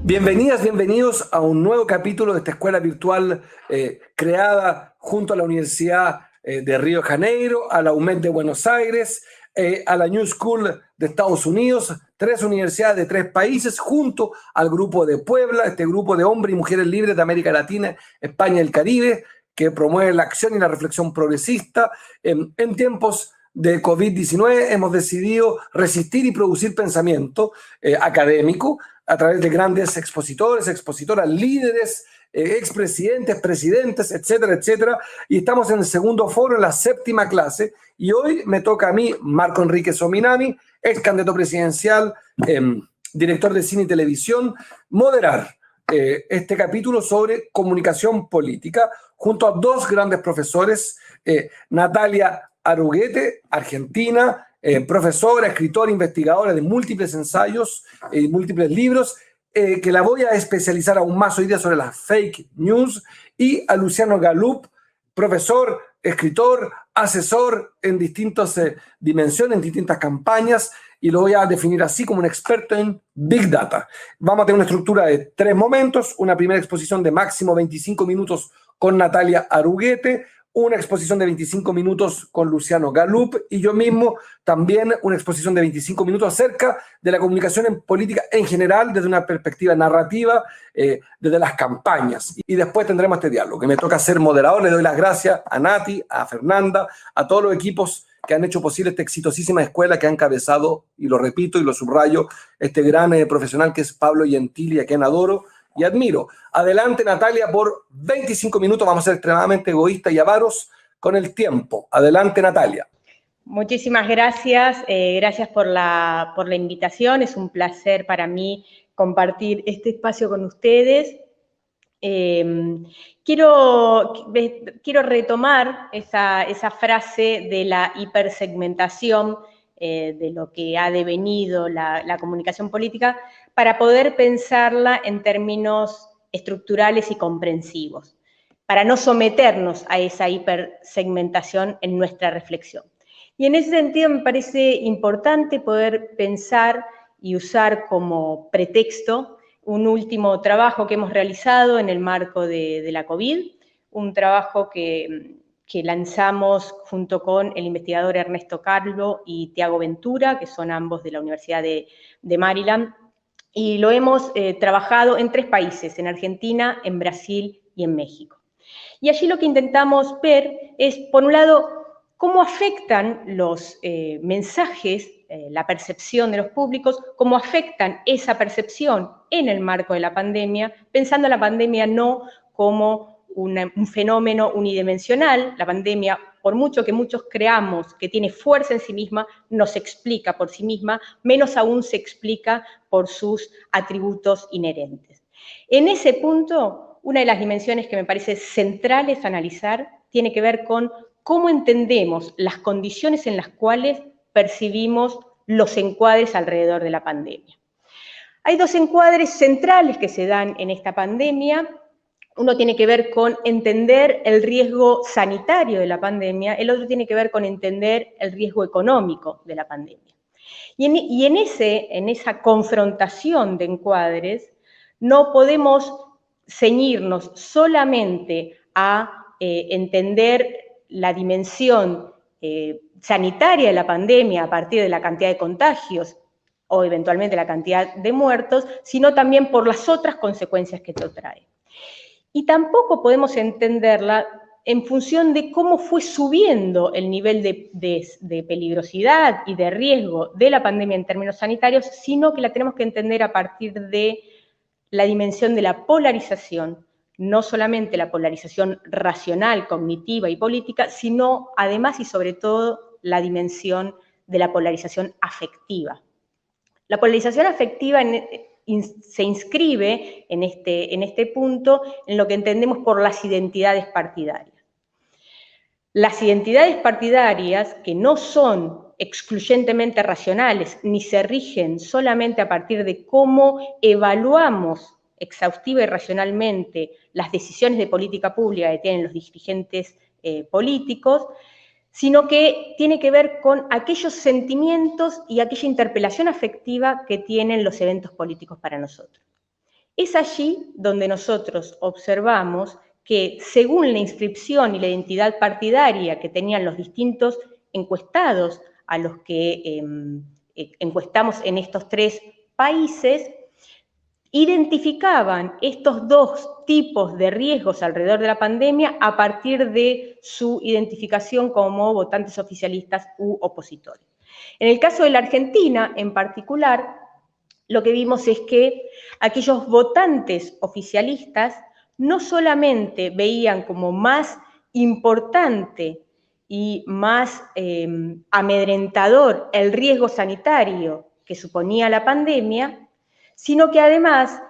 Bienvenidas, bienvenidos a un nuevo capítulo de esta escuela virtual creada junto a la Universidad de Río de Janeiro, a la UMED de Buenos Aires, a la New School de Estados Unidos, 3 universidades de 3 países, junto al grupo de Puebla, este grupo de hombres y mujeres libres de América Latina, España y el Caribe, que promueve la acción y la reflexión progresista. En tiempos de COVID-19 hemos decidido resistir y producir pensamiento académico a través de grandes expositores, expositoras, líderes, expresidentes, presidentes, etcétera, etcétera. Y estamos en el segundo foro, en la 7ª clase. Y hoy me toca a mí, Marco Enrique Sominami, ex candidato presidencial, director de cine y televisión, moderar este capítulo sobre comunicación política, junto a 2 grandes profesores, Natalia Aruguete, argentina, profesora, escritora, investigadora de múltiples ensayos y múltiples libros, que la voy a especializar aún más hoy día sobre las fake news, y a Luciano Galup, profesor, escritor, asesor en distintas dimensiones, en distintas campañas, y lo voy a definir así como un experto en Big Data. Vamos a tener una estructura de 3 momentos, una primera exposición de máximo 25 minutos con Natalia Aruguete, una exposición de 25 minutos con Luciano Galup y yo mismo también una exposición de 25 minutos acerca de la comunicación en política en general desde una perspectiva narrativa, desde las campañas. Y después tendremos este diálogo, que me toca ser moderador. Le doy las gracias a Nati, a Fernanda, a todos los equipos que han hecho posible esta exitosísima escuela que ha encabezado, y lo repito y lo subrayo, este gran profesional que es Pablo Gentili, a quien adoro y admiro. Adelante, Natalia, por 25 minutos. Vamos a ser extremadamente egoístas y avaros con el tiempo. Adelante, Natalia. Muchísimas gracias. Gracias por la invitación. Es un placer para mí compartir este espacio con ustedes. Quiero retomar esa frase de la hipersegmentación, de lo que ha devenido la comunicación política, para poder pensarla en términos estructurales y comprensivos, para no someternos a esa hipersegmentación en nuestra reflexión. Y en ese sentido me parece importante poder pensar y usar como pretexto un último trabajo que hemos realizado en el marco de la COVID, un trabajo que lanzamos junto con el investigador Ernesto Carlo y Tiago Ventura, que son ambos de la Universidad de Maryland, y lo hemos trabajado en 3 países, en Argentina, en Brasil y en México. Y allí lo que intentamos ver es, por un lado, cómo afectan los mensajes, la percepción de los públicos, cómo afectan esa percepción en el marco de la pandemia, pensando la pandemia no como un fenómeno unidimensional. La pandemia, por mucho que muchos creamos que tiene fuerza en sí misma, no se explica por sí misma, menos aún se explica por sus atributos inherentes. En ese punto, una de las dimensiones que me parece centrales analizar tiene que ver con cómo entendemos las condiciones en las cuales percibimos los encuadres alrededor de la pandemia. Hay 2 encuadres centrales que se dan en esta pandemia. Uno tiene que ver con entender el riesgo sanitario de la pandemia, el otro tiene que ver con entender el riesgo económico de la pandemia. Y en esa confrontación de encuadres no podemos ceñirnos solamente a entender la dimensión sanitaria de la pandemia a partir de la cantidad de contagios o eventualmente la cantidad de muertos, sino también por las otras consecuencias que esto trae. Y tampoco podemos entenderla en función de cómo fue subiendo el nivel de peligrosidad y de riesgo de la pandemia en términos sanitarios, sino que la tenemos que entender a partir de la dimensión de la polarización, no solamente la polarización racional, cognitiva y política, sino además y sobre todo la dimensión de la polarización afectiva. La polarización afectiva se inscribe en este punto en lo que entendemos por las identidades partidarias. Las identidades partidarias, que no son excluyentemente racionales, ni se rigen solamente a partir de cómo evaluamos exhaustiva y racionalmente las decisiones de política pública que tienen los dirigentes políticos, sino que tiene que ver con aquellos sentimientos y aquella interpelación afectiva que tienen los eventos políticos para nosotros. Es allí donde nosotros observamos que según la inscripción y la identidad partidaria que tenían los distintos encuestados a los que encuestamos en estos 3 países, identificaban estos 2 tipos de riesgos alrededor de la pandemia a partir de su identificación como votantes oficialistas u opositores. En el caso de la Argentina, en particular, lo que vimos es que aquellos votantes oficialistas no solamente veían como más importante y más amedrentador el riesgo sanitario que suponía la pandemia, sino que además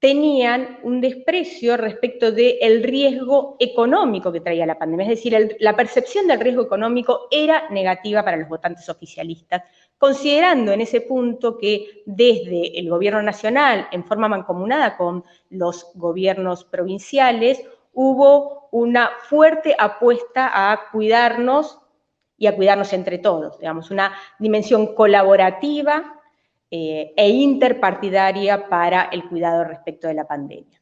tenían un desprecio respecto del riesgo económico que traía la pandemia. Es decir, la percepción del riesgo económico era negativa para los votantes oficialistas, considerando en ese punto que desde el gobierno nacional, en forma mancomunada con los gobiernos provinciales, hubo una fuerte apuesta a cuidarnos y a cuidarnos entre todos, digamos, una dimensión colaborativa e interpartidaria para el cuidado respecto de la pandemia.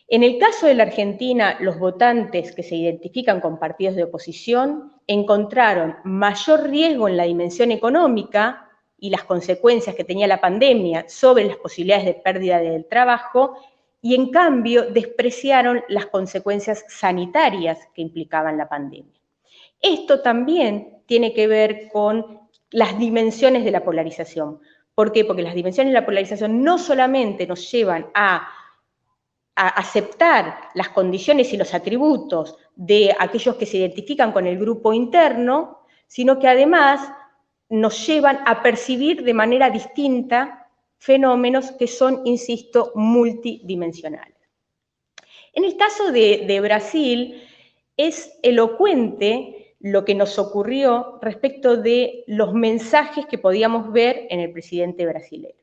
En el caso de la Argentina, los votantes que se identifican con partidos de oposición encontraron mayor riesgo en la dimensión económica y las consecuencias que tenía la pandemia sobre las posibilidades de pérdida del trabajo, y en cambio despreciaron las consecuencias sanitarias que implicaban la pandemia. Esto también tiene que ver con las dimensiones de la polarización. ¿Por qué? Porque las dimensiones de la polarización no solamente nos llevan a aceptar las condiciones y los atributos de aquellos que se identifican con el grupo interno, sino que además nos llevan a percibir de manera distinta fenómenos que son, insisto, multidimensionales. En el caso de Brasil, es elocuente lo que nos ocurrió respecto de los mensajes que podíamos ver en el presidente brasilero.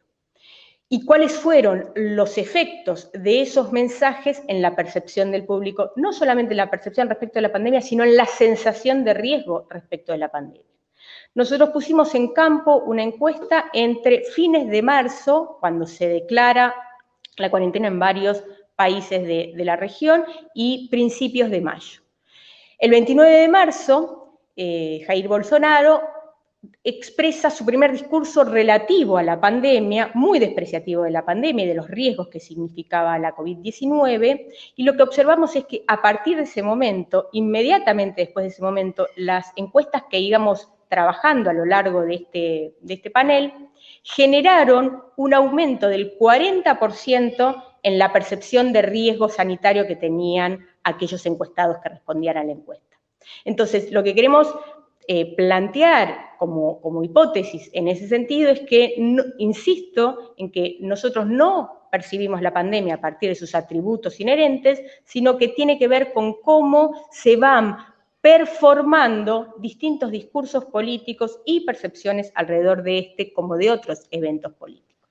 ¿Y cuáles fueron los efectos de esos mensajes en la percepción del público? No solamente en la percepción respecto de la pandemia, sino en la sensación de riesgo respecto de la pandemia. Nosotros pusimos en campo una encuesta entre fines de marzo, cuando se declara la cuarentena en varios países de la región, y principios de mayo. El 29 de marzo, Jair Bolsonaro expresa su primer discurso relativo a la pandemia, muy despreciativo de la pandemia y de los riesgos que significaba la COVID-19, y lo que observamos es que a partir de ese momento, inmediatamente después de ese momento, las encuestas que íbamos trabajando a lo largo de este panel generaron un aumento del 40% en la percepción de riesgo sanitario que tenían aquellos encuestados que respondían a la encuesta. Entonces, lo que queremos plantear como hipótesis en ese sentido es que, insisto en que nosotros no percibimos la pandemia a partir de sus atributos inherentes, sino que tiene que ver con cómo se van performando distintos discursos políticos y percepciones alrededor de este como de otros eventos políticos.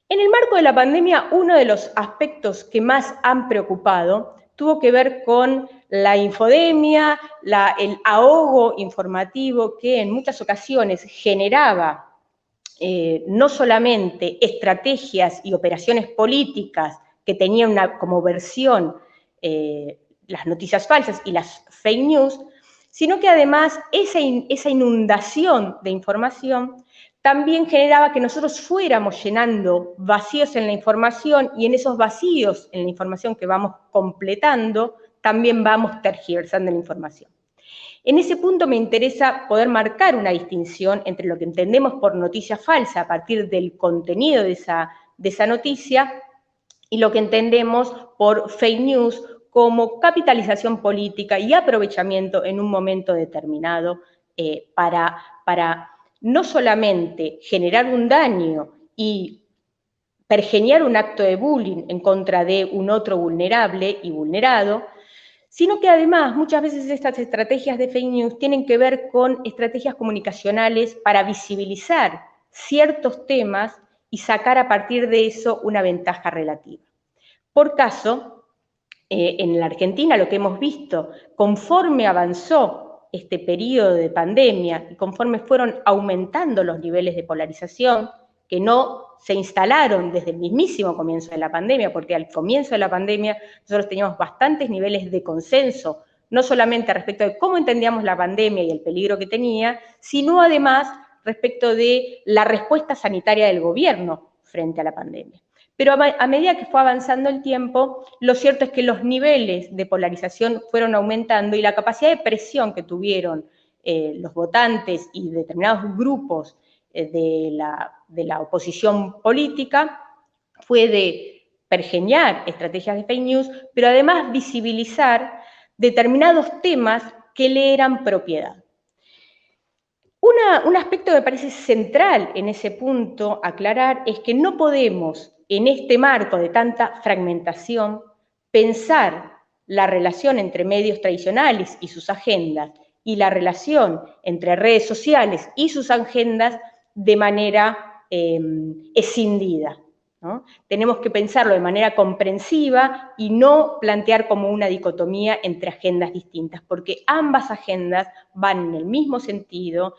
En el marco de la pandemia, uno de los aspectos que más han preocupado tuvo que ver con la infodemia, el ahogo informativo que en muchas ocasiones generaba no solamente estrategias y operaciones políticas que tenían como versión las noticias falsas y las fake news, sino que además esa inundación de información también generaba que nosotros fuéramos llenando vacíos en la información, y en esos vacíos en la información que vamos completando, también vamos tergiversando la información. En ese punto me interesa poder marcar una distinción entre lo que entendemos por noticia falsa a partir del contenido de esa noticia y lo que entendemos por fake news como capitalización política y aprovechamiento en un momento determinado para no solamente generar un daño y pergeñar un acto de bullying en contra de un otro vulnerable y vulnerado, sino que además muchas veces estas estrategias de fake news tienen que ver con estrategias comunicacionales para visibilizar ciertos temas y sacar a partir de eso una ventaja relativa. Por caso, en la Argentina lo que hemos visto, conforme avanzó este periodo de pandemia y conforme fueron aumentando los niveles de polarización que no se instalaron desde el mismísimo comienzo de la pandemia, porque al comienzo de la pandemia nosotros teníamos bastantes niveles de consenso, no solamente respecto de cómo entendíamos la pandemia y el peligro que tenía, sino además respecto de la respuesta sanitaria del gobierno frente a la pandemia. Pero a medida que fue avanzando el tiempo, lo cierto es que los niveles de polarización fueron aumentando y la capacidad de presión que tuvieron los votantes y determinados grupos de la oposición política fue de pergeñar estrategias de fake news, pero además visibilizar determinados temas que le eran propiedad. Un aspecto que me parece central en ese punto aclarar es que no podemos, en este marco de tanta fragmentación, pensar la relación entre medios tradicionales y sus agendas y la relación entre redes sociales y sus agendas de manera escindida, ¿no? Tenemos que pensarlo de manera comprensiva y no plantear como una dicotomía entre agendas distintas, porque ambas agendas van en el mismo sentido,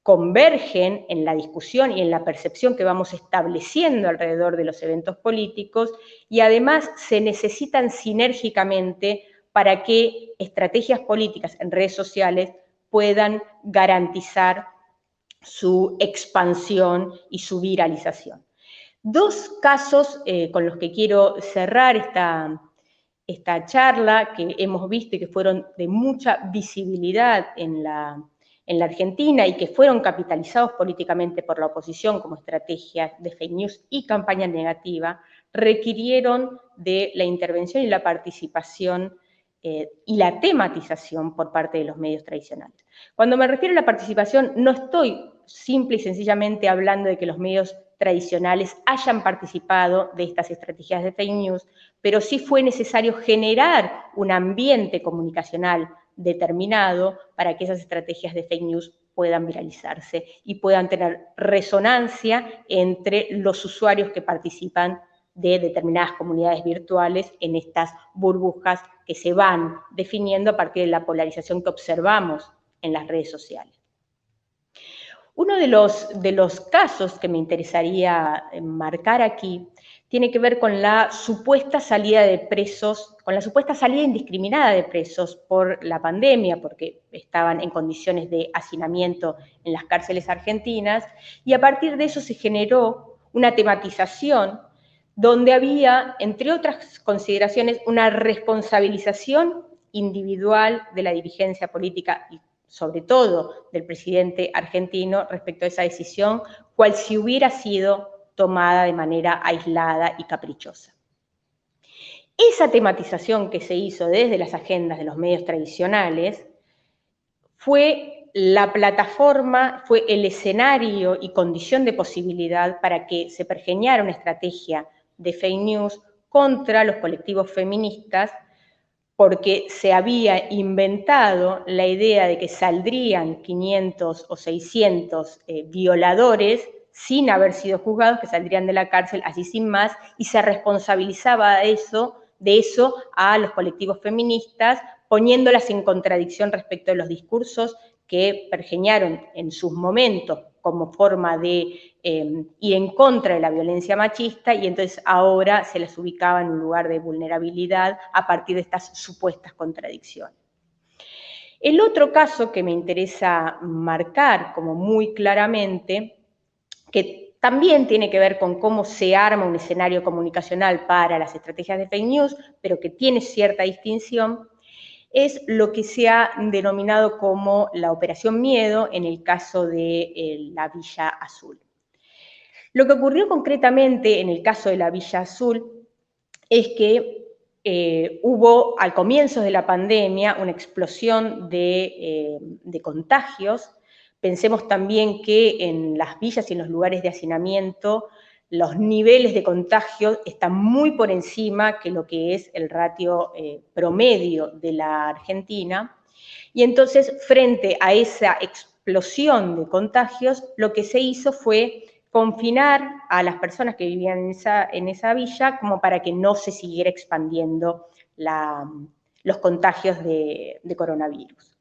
convergen en la discusión y en la percepción que vamos estableciendo alrededor de los eventos políticos y además se necesitan sinérgicamente para que estrategias políticas en redes sociales puedan garantizar su expansión y su viralización. Dos casos con los que quiero cerrar esta charla que hemos visto y que fueron de mucha visibilidad en la Argentina y que fueron capitalizados políticamente por la oposición como estrategias de fake news y campaña negativa, requirieron de la intervención y la participación y la tematización por parte de los medios tradicionales. Cuando me refiero a la participación, no estoy simple y sencillamente hablando de que los medios tradicionales hayan participado de estas estrategias de fake news, pero sí fue necesario generar un ambiente comunicacional determinado para que esas estrategias de fake news puedan viralizarse y puedan tener resonancia entre los usuarios que participan de determinadas comunidades virtuales en estas burbujas que se van definiendo a partir de la polarización que observamos en las redes sociales. Uno de los casos que me interesaría marcar aquí tiene que ver con la supuesta salida de presos, con la supuesta salida indiscriminada de presos por la pandemia, porque estaban en condiciones de hacinamiento en las cárceles argentinas, y a partir de eso se generó una tematización donde había, entre otras consideraciones, una responsabilización individual de la dirigencia política y sobre todo del presidente argentino respecto a esa decisión, cual si hubiera sido tomada de manera aislada y caprichosa. Esa tematización que se hizo desde las agendas de los medios tradicionales fue la plataforma, fue el escenario y condición de posibilidad para que se pergeñara una estrategia de fake news contra los colectivos feministas, porque se había inventado la idea de que saldrían 500 o 600 violadores sin haber sido juzgados, que saldrían de la cárcel así sin más, y se responsabilizaba de eso a los colectivos feministas, poniéndolas en contradicción respecto de los discursos que pergeñaron en sus momentos como forma de ir en contra de la violencia machista, y entonces ahora se las ubicaba en un lugar de vulnerabilidad a partir de estas supuestas contradicciones. El otro caso que me interesa marcar como muy claramente, que también tiene que ver con cómo se arma un escenario comunicacional para las estrategias de fake news, pero que tiene cierta distinción, es lo que se ha denominado como la Operación Miedo en el caso de la Villa Azul. Lo que ocurrió concretamente en el caso de la Villa Azul es que hubo al comienzo de la pandemia una explosión de contagios. Pensemos también que en las villas y en los lugares de hacinamiento los niveles de contagio están muy por encima que lo que es el ratio promedio de la Argentina. Y entonces, frente a esa explosión de contagios, lo que se hizo fue confinar a las personas que vivían en esa villa como para que no se siguiera expandiendo los contagios de coronavirus.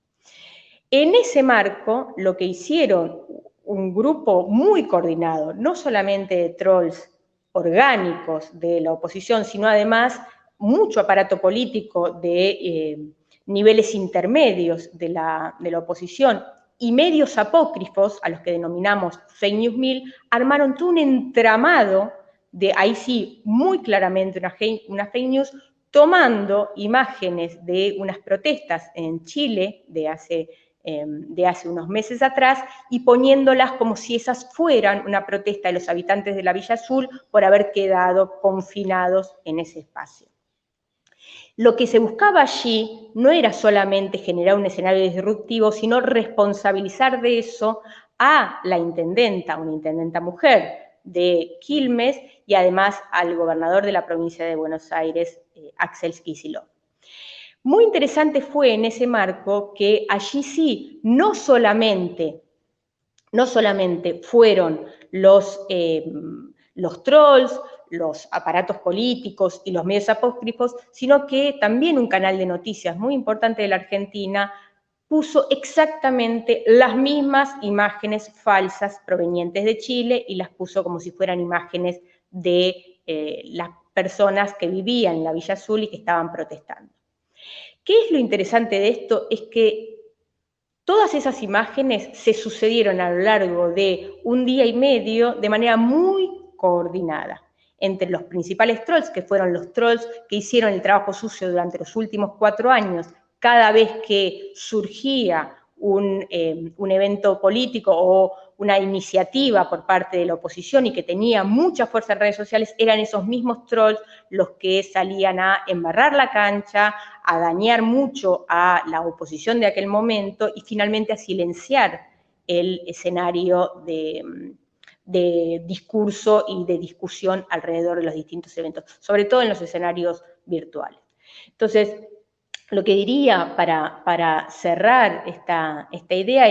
En ese marco, lo que hicieron un grupo muy coordinado, no solamente de trolls orgánicos de la oposición, sino además mucho aparato político de niveles intermedios de la oposición y medios apócrifos, a los que denominamos fake news mill, armaron todo un entramado de, ahí sí, muy claramente una fake news, tomando imágenes de unas protestas en Chile de hace unos meses atrás y poniéndolas como si esas fueran una protesta de los habitantes de la Villa Azul por haber quedado confinados en ese espacio. Lo que se buscaba allí no era solamente generar un escenario disruptivo, sino responsabilizar de eso a la intendenta, una intendenta mujer de Quilmes, y además al gobernador de la provincia de Buenos Aires, Axel Kicillof. Muy interesante fue en ese marco que allí sí, no solamente fueron los trolls, los aparatos políticos y los medios apócrifos, sino que también un canal de noticias muy importante de la Argentina puso exactamente las mismas imágenes falsas provenientes de Chile y las puso como si fueran imágenes de las personas que vivían en la Villa Azul y que estaban protestando. ¿Qué es lo interesante de esto? Es que todas esas imágenes se sucedieron a lo largo de un día y medio de manera muy coordinada entre los principales trolls, que fueron los trolls que hicieron el trabajo sucio durante los últimos 4 años, cada vez que surgía un evento político o una iniciativa por parte de la oposición y que tenía mucha fuerza en redes sociales, eran esos mismos trolls los que salían a embarrar la cancha, a dañar mucho a la oposición de aquel momento y finalmente a silenciar el escenario de discurso y de discusión alrededor de los distintos eventos, sobre todo en los escenarios virtuales. Entonces, lo que diría para cerrar esta idea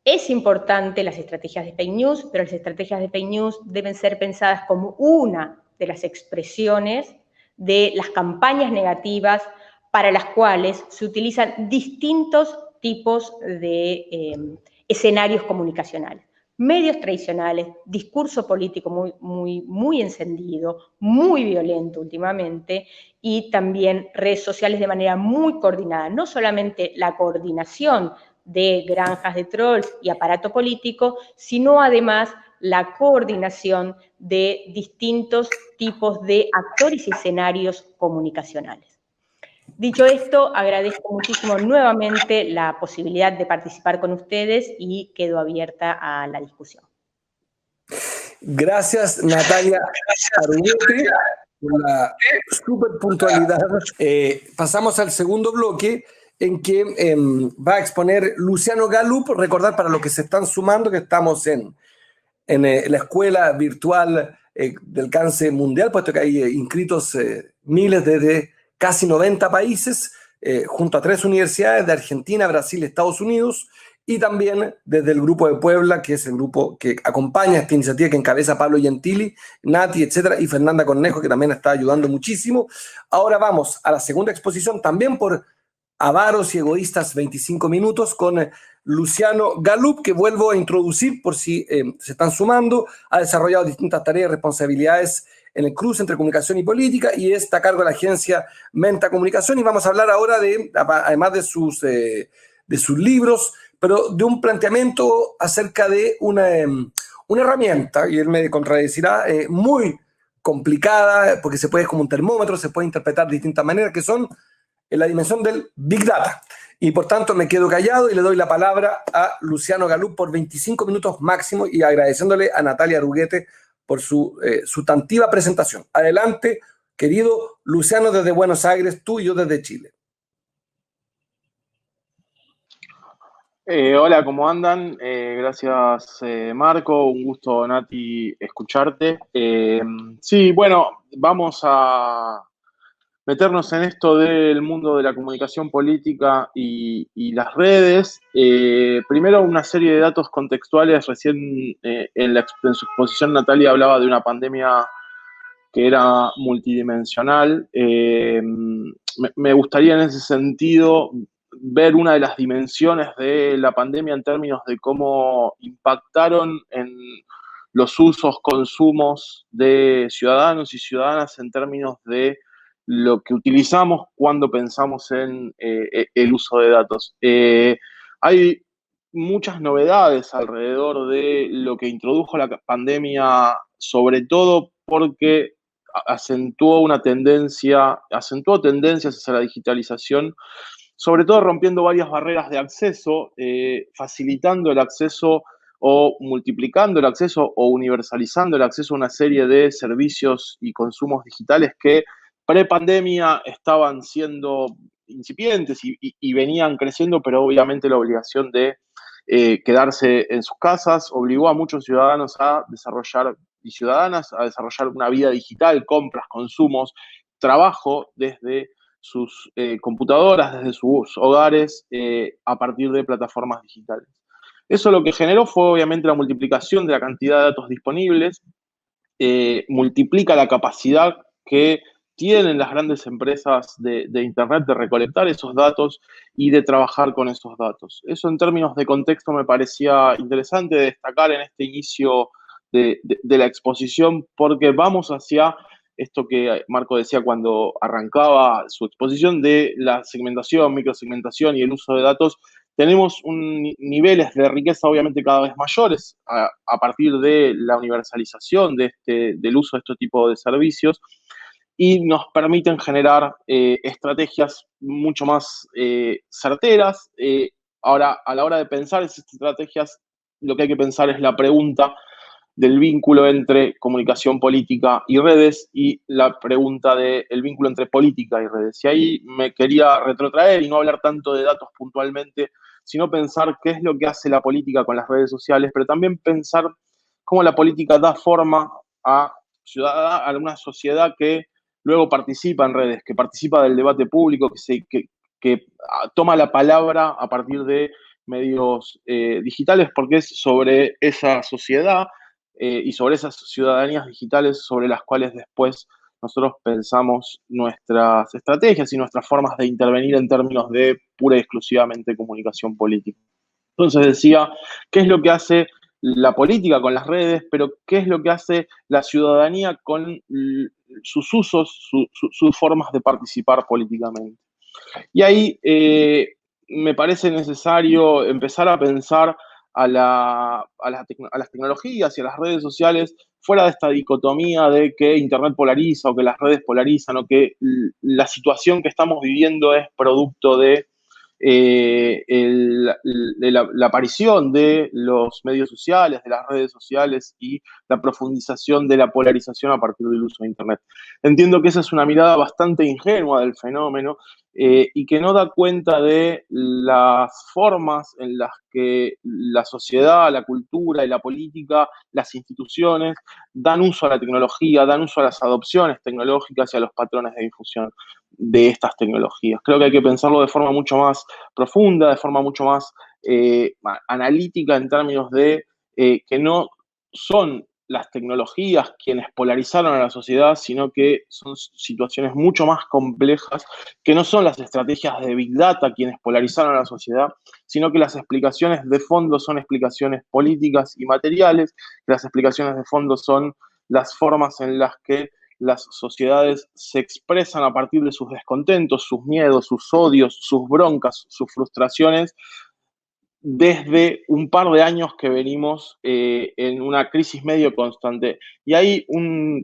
es importante las estrategias de fake news, pero las estrategias de fake news deben ser pensadas como una de las expresiones de las campañas negativas para las cuales se utilizan distintos tipos de escenarios comunicacionales. Medios tradicionales, discurso político muy encendido, muy violento últimamente, y también redes sociales de manera muy coordinada. No solamente la coordinación de granjas de trolls y aparato político, sino además la coordinación de distintos tipos de actores y escenarios comunicacionales. Dicho esto, agradezco muchísimo nuevamente la posibilidad de participar con ustedes y quedo abierta a la discusión. Gracias, Natalia Arguete, por la súper puntualidad. Pasamos al segundo bloque, en que va a exponer Luciano Galup. Recordar para los que se están sumando que estamos en la escuela virtual del cáncer mundial, puesto que hay inscritos miles desde casi 90 países, junto a 3 universidades de Argentina, Brasil, Estados Unidos, y también desde el Grupo de Puebla, que es el grupo que acompaña esta iniciativa, que encabeza Pablo Gentili, Nati, etcétera, y Fernanda Cornejo, que también está ayudando muchísimo. Ahora vamos a la segunda exposición, también por Avaros y Egoístas 25 minutos, con Luciano Galup, que vuelvo a introducir por si se están sumando. Ha desarrollado distintas tareas y responsabilidades en el cruce entre comunicación y política y está a cargo de la agencia Menta Comunicación. Y vamos a hablar ahora además de sus libros, pero de un planteamiento acerca de una herramienta, y él me contradecirá, muy complicada, porque se puede, como un termómetro, se puede interpretar de distintas maneras, que son en la dimensión del Big Data. Y por tanto me quedo callado y le doy la palabra a Luciano Galup por 25 minutos máximo, y agradeciéndole a Natalia Arguete por su sustantiva presentación. Adelante, querido Luciano, desde Buenos Aires, tú y yo desde Chile. Hola, ¿cómo andan? Gracias, Marco. Un gusto, Nati, escucharte. Sí, bueno, vamos a meternos en esto del mundo de la comunicación política y las redes. Primero, una serie de datos contextuales. Recién en su exposición Natalia hablaba de una pandemia que era multidimensional. Me gustaría en ese sentido ver una de las dimensiones de la pandemia en términos de cómo impactaron en los usos, consumos de ciudadanos y ciudadanas en términos de lo que utilizamos cuando pensamos en el uso de datos. Hay muchas novedades alrededor de lo que introdujo la pandemia, sobre todo porque acentuó tendencias hacia la digitalización, sobre todo rompiendo varias barreras de acceso, facilitando el acceso o multiplicando el acceso o universalizando el acceso a una serie de servicios y consumos digitales que pre-pandemia estaban siendo incipientes y venían creciendo, pero obviamente la obligación de quedarse en sus casas obligó a muchos ciudadanos a desarrollar y ciudadanas a desarrollar una vida digital, compras, consumos, trabajo desde sus computadoras, desde sus hogares, a partir de plataformas digitales. Eso lo que generó fue obviamente la multiplicación de la cantidad de datos disponibles, multiplica la capacidad que tienen las grandes empresas de Internet de recolectar esos datos y de trabajar con esos datos. Eso en términos de contexto me parecía interesante destacar en este inicio de la exposición, porque vamos hacia esto que Marco decía cuando arrancaba su exposición de la segmentación, microsegmentación y el uso de datos. Tenemos niveles de riqueza obviamente cada vez mayores a partir de la universalización del uso de este tipo de servicios, y nos permiten generar estrategias mucho más certeras. Ahora, a la hora de pensar esas estrategias, lo que hay que pensar es la pregunta del vínculo entre comunicación política y redes y la pregunta del vínculo entre política y redes. Y ahí me quería retrotraer y no hablar tanto de datos puntualmente, sino pensar qué es lo que hace la política con las redes sociales, pero también pensar cómo la política da forma a una sociedad que luego participa en redes, que participa del debate público, que toma la palabra a partir de medios digitales, porque es sobre esa sociedad y sobre esas ciudadanías digitales sobre las cuales después nosotros pensamos nuestras estrategias y nuestras formas de intervenir en términos de pura y exclusivamente comunicación política. Entonces decía, ¿qué es lo que hace la política con las redes, pero qué es lo que hace la ciudadanía con sus usos, sus formas de participar políticamente? Y ahí me parece necesario empezar a pensar a las tecnologías y a las redes sociales fuera de esta dicotomía de que Internet polariza o que las redes polarizan o que la situación que estamos viviendo es producto de la aparición de los medios sociales, de las redes sociales y la profundización de la polarización a partir del uso de Internet. Entiendo que esa es una mirada bastante ingenua del fenómeno y que no da cuenta de las formas en las que la sociedad, la cultura y la política, las instituciones, dan uso a la tecnología, dan uso a las adopciones tecnológicas y a los patrones de difusión de estas tecnologías. Creo que hay que pensarlo de forma mucho más profunda, de forma mucho más analítica en términos de que no son las tecnologías quienes polarizaron a la sociedad, sino que son situaciones mucho más complejas, que no son las estrategias de Big Data quienes polarizaron a la sociedad, sino que las explicaciones de fondo son explicaciones políticas y materiales, que las explicaciones de fondo son las formas en las que las sociedades se expresan a partir de sus descontentos, sus miedos, sus odios, sus broncas, sus frustraciones, desde un par de años que venimos en una crisis medio constante. Y hay un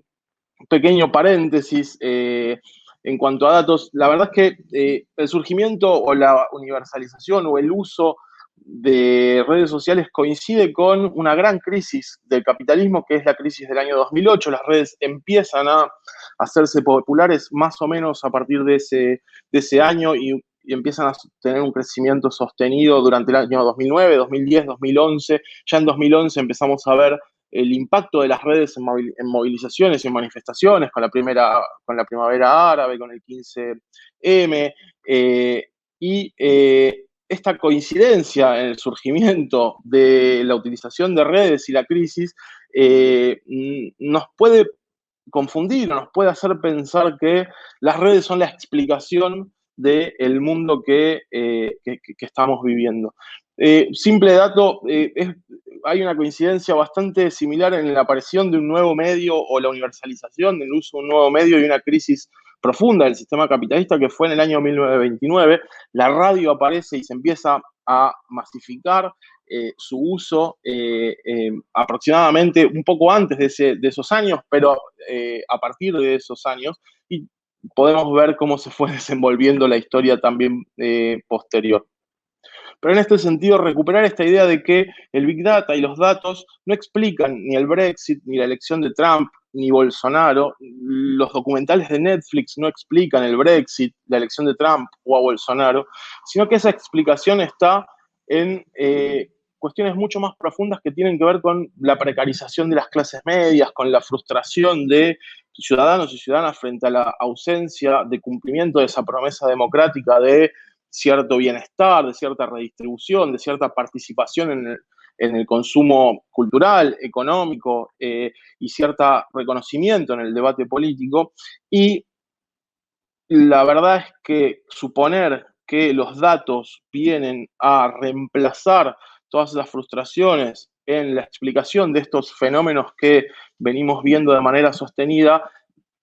pequeño paréntesis en cuanto a datos. La verdad es que el surgimiento o la universalización o el uso de redes sociales coincide con una gran crisis del capitalismo, que es la crisis del año 2008. Las redes empiezan a hacerse populares más o menos a partir de ese año y empiezan a tener un crecimiento sostenido durante el año 2009, 2010, 2011. Ya en 2011 empezamos a ver el impacto de las redes en movilizaciones y en manifestaciones, con la primavera árabe, con el 15M, y esta coincidencia en el surgimiento de la utilización de redes y la crisis nos puede confundir, nos puede hacer pensar que las redes son la explicación del mundo que estamos viviendo. Simple dato, hay una coincidencia bastante similar en la aparición de un nuevo medio o la universalización del uso de un nuevo medio y una crisis profunda del sistema capitalista que fue en el año 1929. La radio aparece y se empieza a masificar su uso aproximadamente un poco antes de esos años, pero a partir de esos años, y podemos ver cómo se fue desenvolviendo la historia también posterior. Pero en este sentido, recuperar esta idea de que el Big Data y los datos no explican ni el Brexit, ni la elección de Trump, ni Bolsonaro. Los documentales de Netflix no explican el Brexit, la elección de Trump o a Bolsonaro, sino que esa explicación está en cuestiones mucho más profundas que tienen que ver con la precarización de las clases medias, con la frustración de ciudadanos y ciudadanas frente a la ausencia de cumplimiento de esa promesa democrática de cierto bienestar, de cierta redistribución, de cierta participación en el consumo cultural, económico y cierto reconocimiento en el debate político. Y la verdad es que suponer que los datos vienen a reemplazar todas esas frustraciones en la explicación de estos fenómenos que venimos viendo de manera sostenida,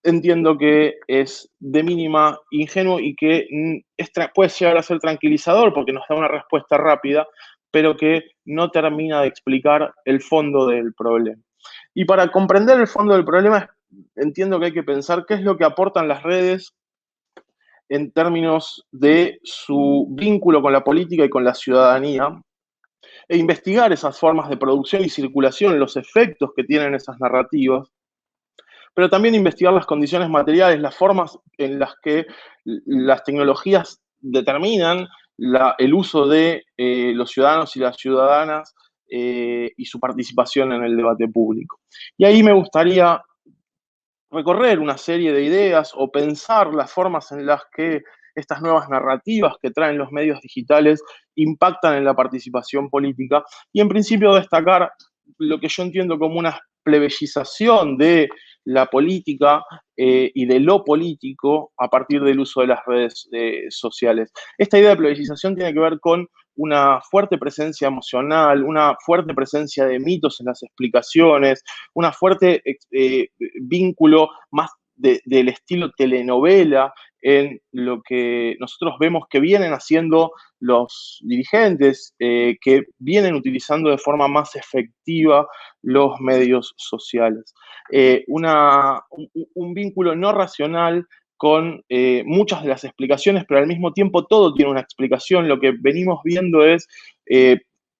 entiendo que es de mínima ingenuo y que puede llegar a ser tranquilizador porque nos da una respuesta rápida, pero que no termina de explicar el fondo del problema. Y para comprender el fondo del problema, entiendo que hay que pensar qué es lo que aportan las redes en términos de su vínculo con la política y con la ciudadanía, e investigar esas formas de producción y circulación, los efectos que tienen esas narrativas, pero también investigar las condiciones materiales, las formas en las que las tecnologías determinan el uso de los ciudadanos y las ciudadanas y su participación en el debate público. Y ahí me gustaría recorrer una serie de ideas o pensar las formas en las que estas nuevas narrativas que traen los medios digitales impactan en la participación política y en principio destacar lo que yo entiendo como una plebeyización de la política y de lo político a partir del uso de las redes sociales. Esta idea de plebeyización tiene que ver con una fuerte presencia emocional, una fuerte presencia de mitos en las explicaciones, una fuerte vínculo más del estilo telenovela en lo que nosotros vemos que vienen haciendo los dirigentes, que vienen utilizando de forma más efectiva los medios sociales. Un vínculo no racional con muchas de las explicaciones, pero al mismo tiempo todo tiene una explicación. Lo que venimos viendo es,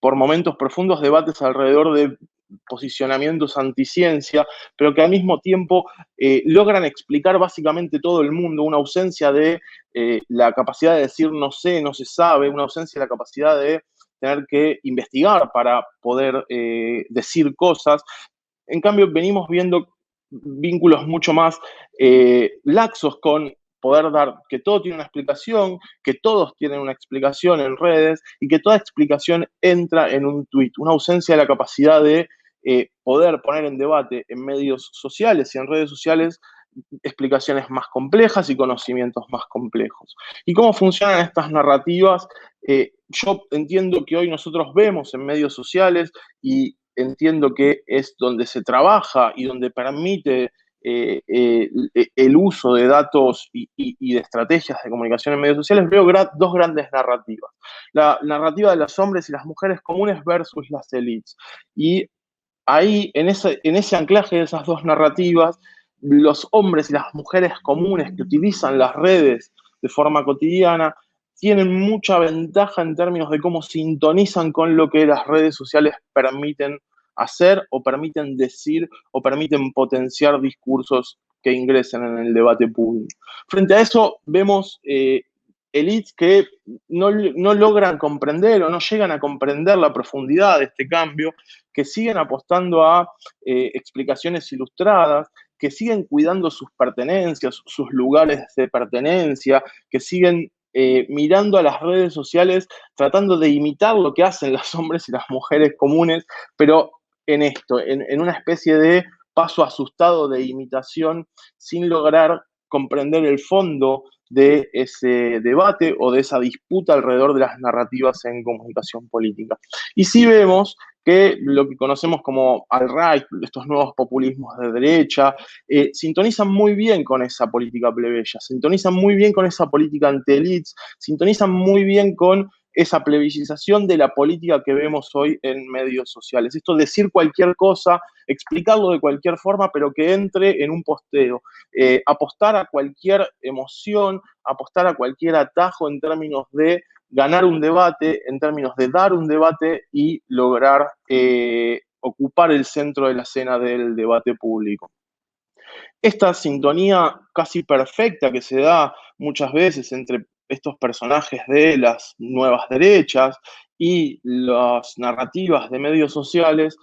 por momentos, profundos debates alrededor de posicionamientos anticiencia, pero que al mismo tiempo logran explicar básicamente todo el mundo, una ausencia de la capacidad de decir no sé, no se sabe, una ausencia de la capacidad de tener que investigar para poder decir cosas. En cambio, venimos viendo vínculos mucho más laxos con poder dar que todo tiene una explicación, que todos tienen una explicación en redes y que toda explicación entra en un tuit. Una ausencia de la capacidad de poder poner en debate en medios sociales y en redes sociales explicaciones más complejas y conocimientos más complejos. ¿Y cómo funcionan estas narrativas? Yo entiendo que hoy nosotros vemos en medios sociales y entiendo que es donde se trabaja y donde permite el uso de datos y de estrategias de comunicación en medios sociales, veo dos grandes narrativas. La narrativa de los hombres y las mujeres comunes versus las élites. Y ahí, en ese anclaje de esas dos narrativas, los hombres y las mujeres comunes que utilizan las redes de forma cotidiana tienen mucha ventaja en términos de cómo sintonizan con lo que las redes sociales permiten hacer o permiten decir o permiten potenciar discursos que ingresen en el debate público. Frente a eso vemos élites que no logran comprender o no llegan a comprender la profundidad de este cambio, que siguen apostando a explicaciones ilustradas, que siguen cuidando sus pertenencias, sus lugares de pertenencia, que siguen mirando a las redes sociales, tratando de imitar lo que hacen los hombres y las mujeres comunes, pero en una especie de paso asustado de imitación, sin lograr comprender el fondo de ese debate o de esa disputa alrededor de las narrativas en comunicación política. Y sí vemos que lo que conocemos como alt-right, estos nuevos populismos de derecha, sintonizan muy bien con esa política plebeya, sintonizan muy bien con esa política anti-elites, sintonizan muy bien con esa plebiscización de la política que vemos hoy en medios sociales. Esto decir cualquier cosa, explicarlo de cualquier forma, pero que entre en un posteo. Apostar a cualquier emoción, apostar a cualquier atajo en términos de ganar un debate, en términos de dar un debate y lograr ocupar el centro de la escena del debate público. Esta sintonía casi perfecta que se da muchas veces entre estos personajes de las nuevas derechas y las narrativas de medios sociales,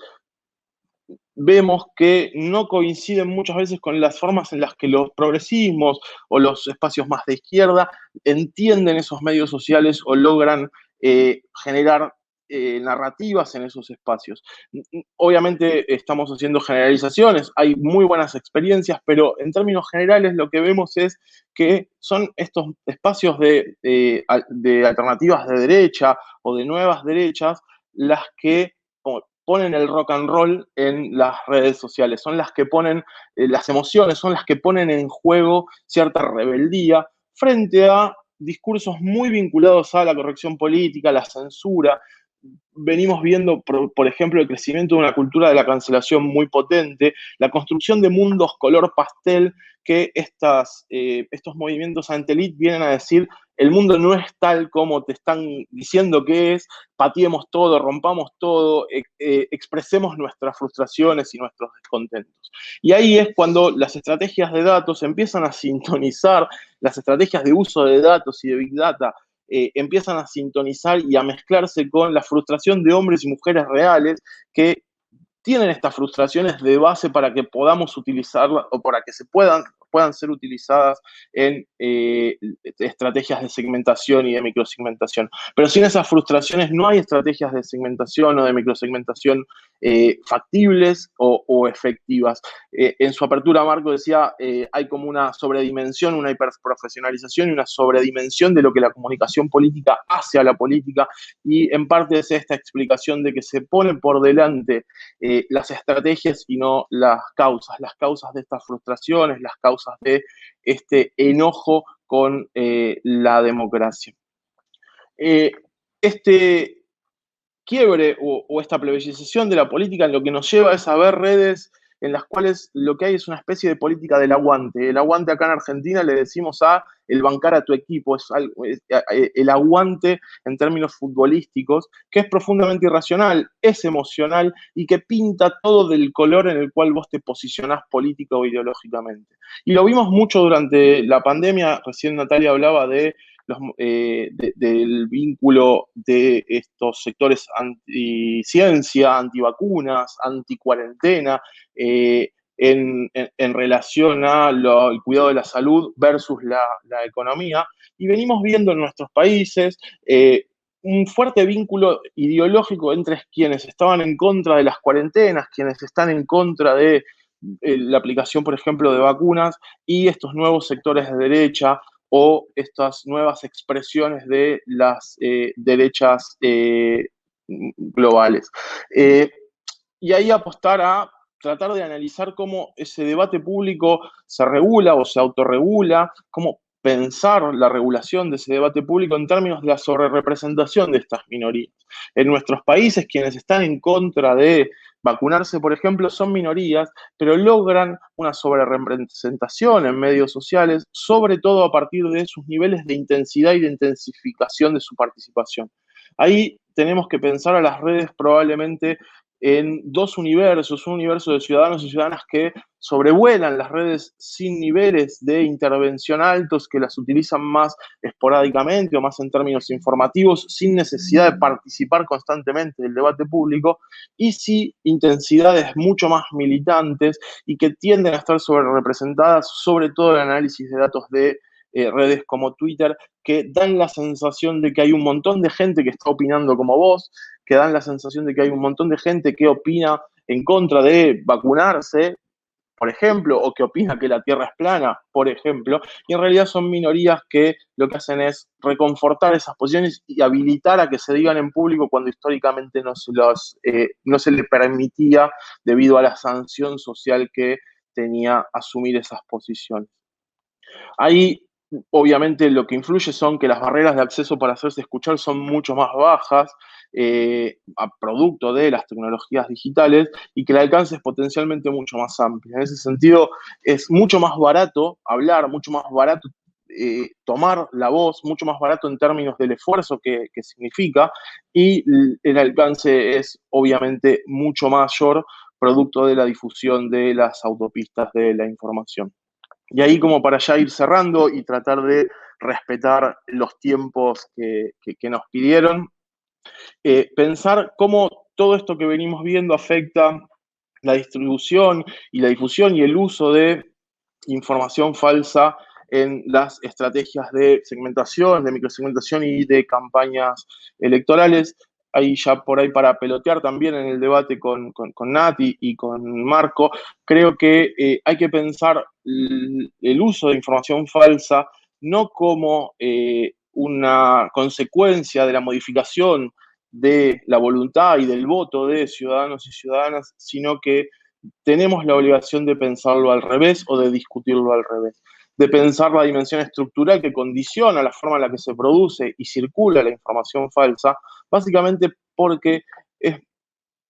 vemos que no coinciden muchas veces con las formas en las que los progresismos o los espacios más de izquierda entienden esos medios sociales o logran generar narrativas en esos espacios. Obviamente estamos haciendo generalizaciones, hay muy buenas experiencias, pero en términos generales lo que vemos es que son estos espacios de alternativas de derecha o de nuevas derechas las que ponen el rock and roll en las redes sociales, son las que ponen las emociones, son las que ponen en juego cierta rebeldía frente a discursos muy vinculados a la corrección política, la censura. Venimos viendo, por ejemplo, el crecimiento de una cultura de la cancelación muy potente, la construcción de mundos color pastel que estos movimientos anti-elite vienen a decir: el mundo no es tal como te están diciendo que es, pateemos todo, rompamos todo, expresemos nuestras frustraciones y nuestros descontentos. Y ahí es cuando las estrategias de datos empiezan a sintonizar, las estrategias de uso de datos y de Big Data empiezan a sintonizar y a mezclarse con la frustración de hombres y mujeres reales que tienen estas frustraciones de base para que podamos utilizarlas o para que se puedan ser utilizadas en estrategias de segmentación y de microsegmentación. Pero sin esas frustraciones no hay estrategias de segmentación o de microsegmentación factibles o efectivas. En su apertura, Marco decía, hay como una sobredimensión, una hiperprofesionalización y una sobredimensión de lo que la comunicación política hace a la política, y en parte es esta explicación de que se pone por delante las estrategias y no las causas de estas frustraciones, las causas de este enojo con la democracia. Este quiebre o esta plebiscización de la política lo que nos lleva es a ver redes en las cuales lo que hay es una especie de política del aguante. El aguante acá en Argentina le decimos a el bancar a tu equipo, es el aguante en términos futbolísticos, que es profundamente irracional, es emocional y que pinta todo del color en el cual vos te posicionás político o ideológicamente. Y lo vimos mucho durante la pandemia, recién Natalia hablaba de del vínculo de estos sectores anti-ciencia, antivacunas, anti-cuarentena, en relación al cuidado de la salud versus la economía. Y venimos viendo en nuestros países un fuerte vínculo ideológico entre quienes estaban en contra de las cuarentenas, quienes están en contra de la aplicación, por ejemplo, de vacunas, y estos nuevos sectores de derecha o estas nuevas expresiones de las derechas globales. Y ahí apostar a tratar de analizar cómo ese debate público se regula o se autorregula, cómo pensar la regulación de ese debate público en términos de la sobrerepresentación de estas minorías. En nuestros países, quienes están en contra de vacunarse, por ejemplo, son minorías, pero logran una sobrerepresentación en medios sociales, sobre todo a partir de sus niveles de intensidad y de intensificación de su participación. Ahí tenemos que pensar a las redes probablemente en dos universos, un universo de ciudadanos y ciudadanas que sobrevuelan las redes sin niveles de intervención altos, que las utilizan más esporádicamente o más en términos informativos, sin necesidad de participar constantemente del debate público, y sí intensidades mucho más militantes y que tienden a estar sobrerepresentadas, sobre todo en el análisis de datos de redes como Twitter, que dan la sensación de que hay un montón de gente que está opinando como vos, que dan la sensación de que hay un montón de gente que opina en contra de vacunarse, por ejemplo, o que opina que la Tierra es plana, por ejemplo, y en realidad son minorías que lo que hacen es reconfortar esas posiciones y habilitar a que se digan en público cuando históricamente no se le permitía debido a la sanción social que tenía asumir esas posiciones. Ahí, obviamente, lo que influye son que las barreras de acceso para hacerse escuchar son mucho más bajas, a producto de las tecnologías digitales, y que el alcance es potencialmente mucho más amplio. En ese sentido, es mucho más barato hablar, mucho más barato tomar la voz, mucho más barato en términos del esfuerzo que significa, y el alcance es obviamente mucho mayor producto de la difusión de las autopistas de la información. Y ahí, como para ya ir cerrando y tratar de respetar los tiempos que nos pidieron, pensar cómo todo esto que venimos viendo afecta la distribución y la difusión y el uso de información falsa en las estrategias de segmentación, de microsegmentación y de campañas electorales. Ahí ya por ahí para pelotear también en el debate con Nati y con Marco, creo que hay que pensar el uso de información falsa no como una consecuencia de la modificación de la voluntad y del voto de ciudadanos y ciudadanas, sino que tenemos la obligación de pensarlo al revés o de discutirlo al revés, de pensar la dimensión estructural que condiciona la forma en la que se produce y circula la información falsa, básicamente porque es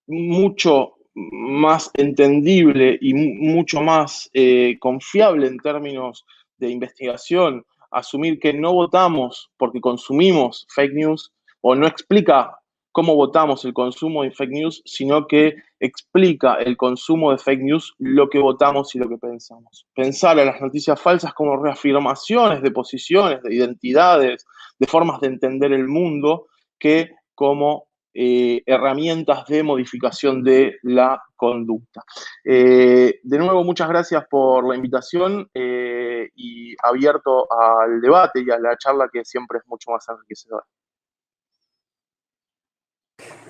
mucho más entendible y mucho más confiable en términos de investigación asumir que no votamos porque consumimos fake news, o no explica cómo votamos el consumo de fake news, sino que explica el consumo de fake news lo que votamos y lo que pensamos. Pensar a las noticias falsas como reafirmaciones de posiciones, de identidades, de formas de entender el mundo, que como herramientas de modificación de la conducta. De nuevo, muchas gracias por la invitación y abierto al debate y a la charla, que siempre es mucho más enriquecedora.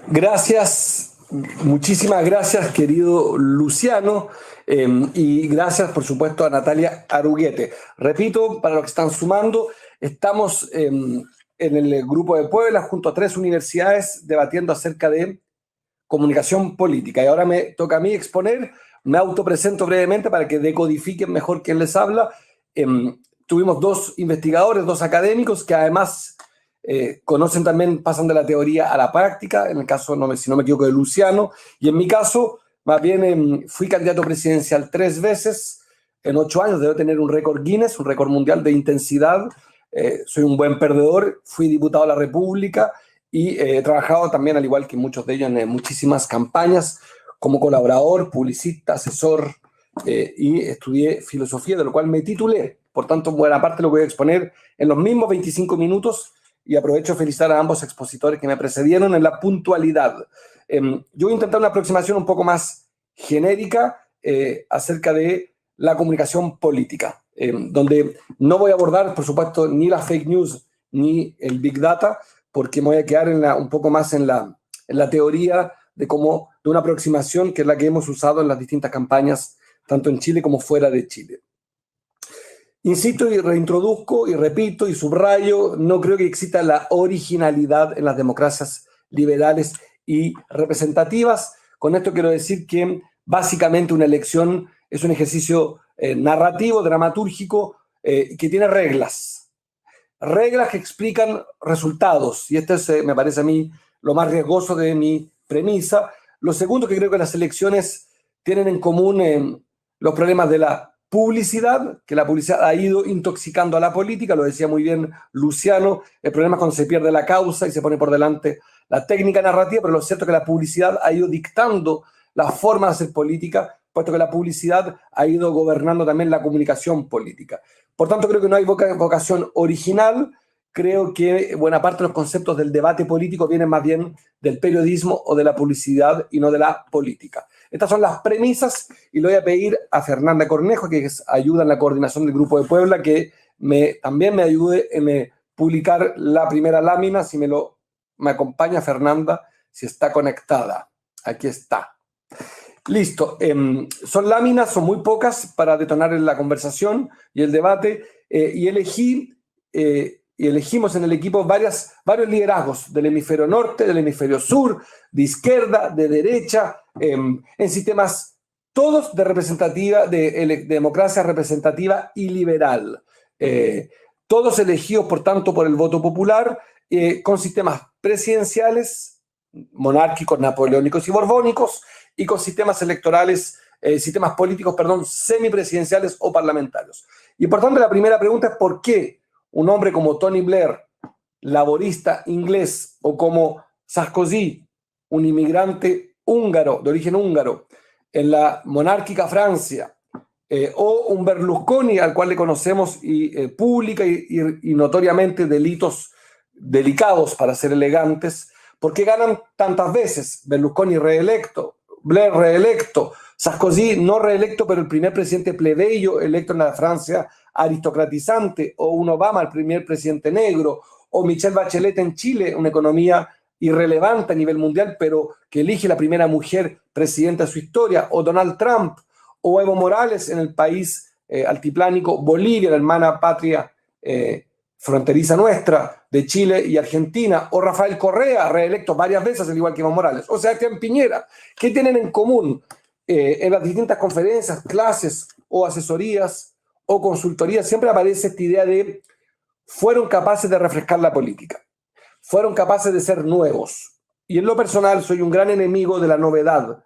Gracias, muchísimas gracias, querido Luciano, y gracias, por supuesto, a Natalia Aruguete. Repito, para los que están sumando, estamos en el Grupo de Puebla junto a 3 universidades debatiendo acerca de comunicación política. Y ahora me toca a mí exponer, me autopresento brevemente para que decodifiquen mejor quién les habla. Tuvimos 2 investigadores, 2 académicos que además conocen también, pasan de la teoría a la práctica, en el caso, si no me equivoco, de Luciano, y en mi caso, más bien fui candidato presidencial 3 veces, en 8 años, debo tener un récord Guinness, un récord mundial de intensidad, soy un buen perdedor, fui diputado de la República y he trabajado también, al igual que muchos de ellos, en muchísimas campañas como colaborador, publicista, asesor, y estudié filosofía, de lo cual me titulé. Por tanto, buena parte lo voy a exponer en los mismos 25 minutos, y aprovecho de felicitar a ambos expositores que me precedieron en la puntualidad. Yo voy a intentar una aproximación un poco más genérica acerca de la comunicación política, donde no voy a abordar, por supuesto, ni las fake news ni el big data, porque me voy a quedar un poco más en la teoría de una aproximación que es la que hemos usado en las distintas campañas, tanto en Chile como fuera de Chile. Insisto y reintroduzco y repito y subrayo, no creo que exista la originalidad en las democracias liberales y representativas. Con esto quiero decir que básicamente una elección es un ejercicio narrativo, dramatúrgico, que tiene reglas que explican resultados, y este es, me parece a mí, lo más riesgoso de mi premisa. Lo segundo, que creo que las elecciones tienen en común los problemas de la publicidad, que la publicidad ha ido intoxicando a la política, lo decía muy bien Luciano, el problema es cuando se pierde la causa y se pone por delante la técnica narrativa, pero lo cierto es que la publicidad ha ido dictando la forma de hacer política, puesto que la publicidad ha ido gobernando también la comunicación política. Por tanto, creo que no hay vocación original, creo que buena parte de los conceptos del debate político vienen más bien del periodismo o de la publicidad y no de la política. Estas son las premisas y le voy a pedir a Fernanda Cornejo, que ayuda en la coordinación del Grupo de Puebla, que también me ayude en publicar la primera lámina, si me acompaña Fernanda, si está conectada. Aquí está. Listo. Son láminas, son muy pocas para detonar la conversación y el debate. Y elegimos en el equipo varios liderazgos del hemisferio norte, del hemisferio sur, de izquierda, de derecha, en sistemas todos de democracia representativa y liberal. Todos elegidos, por tanto, por el voto popular, con sistemas presidenciales, monárquicos, napoleónicos y borbónicos, y con sistemas electorales, sistemas políticos, semipresidenciales o parlamentarios. Y por tanto, la primera pregunta es ¿por qué un hombre como Tony Blair, laborista inglés, o como Sarkozy, un inmigrante húngaro, de origen húngaro, en la monárquica Francia, o un Berlusconi al cual le conocemos pública y notoriamente delitos delicados para ser elegantes, ¿por qué ganan tantas veces? Berlusconi reelecto, Blair reelecto, Sarkozy no reelecto, pero el primer presidente plebeyo electo en la Francia aristocratizante, o un Obama, el primer presidente negro, o Michelle Bachelet en Chile, una economía irrelevante a nivel mundial, pero que elige la primera mujer presidenta de su historia, o Donald Trump, o Evo Morales en el país altiplánico Bolivia, la hermana patria fronteriza nuestra, de Chile y Argentina, o Rafael Correa, reelecto varias veces, al igual que Evo Morales, o Sebastián Piñera. ¿Qué tienen en común en las distintas conferencias, clases o asesorías o consultorías? Siempre aparece esta idea de fueron capaces de refrescar la política, fueron capaces de ser nuevos. Y en lo personal soy un gran enemigo de la novedad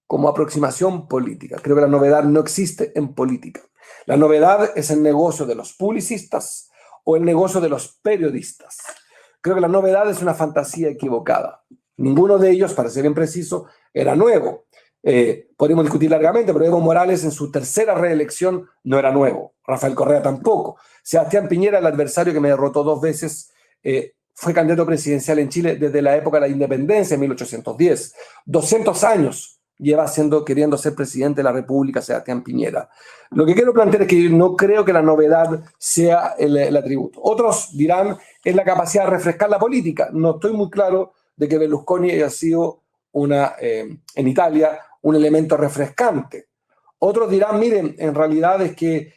como aproximación política. Creo que la novedad no existe en política. La novedad es el negocio de los publicistas o el negocio de los periodistas. Creo que la novedad es una fantasía equivocada. Ninguno de ellos, para ser bien preciso, era nuevo. Podemos discutir largamente, pero Evo Morales en su tercera reelección no era nuevo. Rafael Correa tampoco. Sebastián Piñera, el adversario que me derrotó 2 veces, fue candidato presidencial en Chile desde la época de la independencia, en 1810. 200 años lleva queriendo ser presidente de la República Sebastián Piñera. Lo que quiero plantear es que yo no creo que la novedad sea el atributo. Otros dirán es la capacidad de refrescar la política. No estoy muy claro de que Berlusconi haya sido en Italia un elemento refrescante. Otros dirán, miren, en realidad es que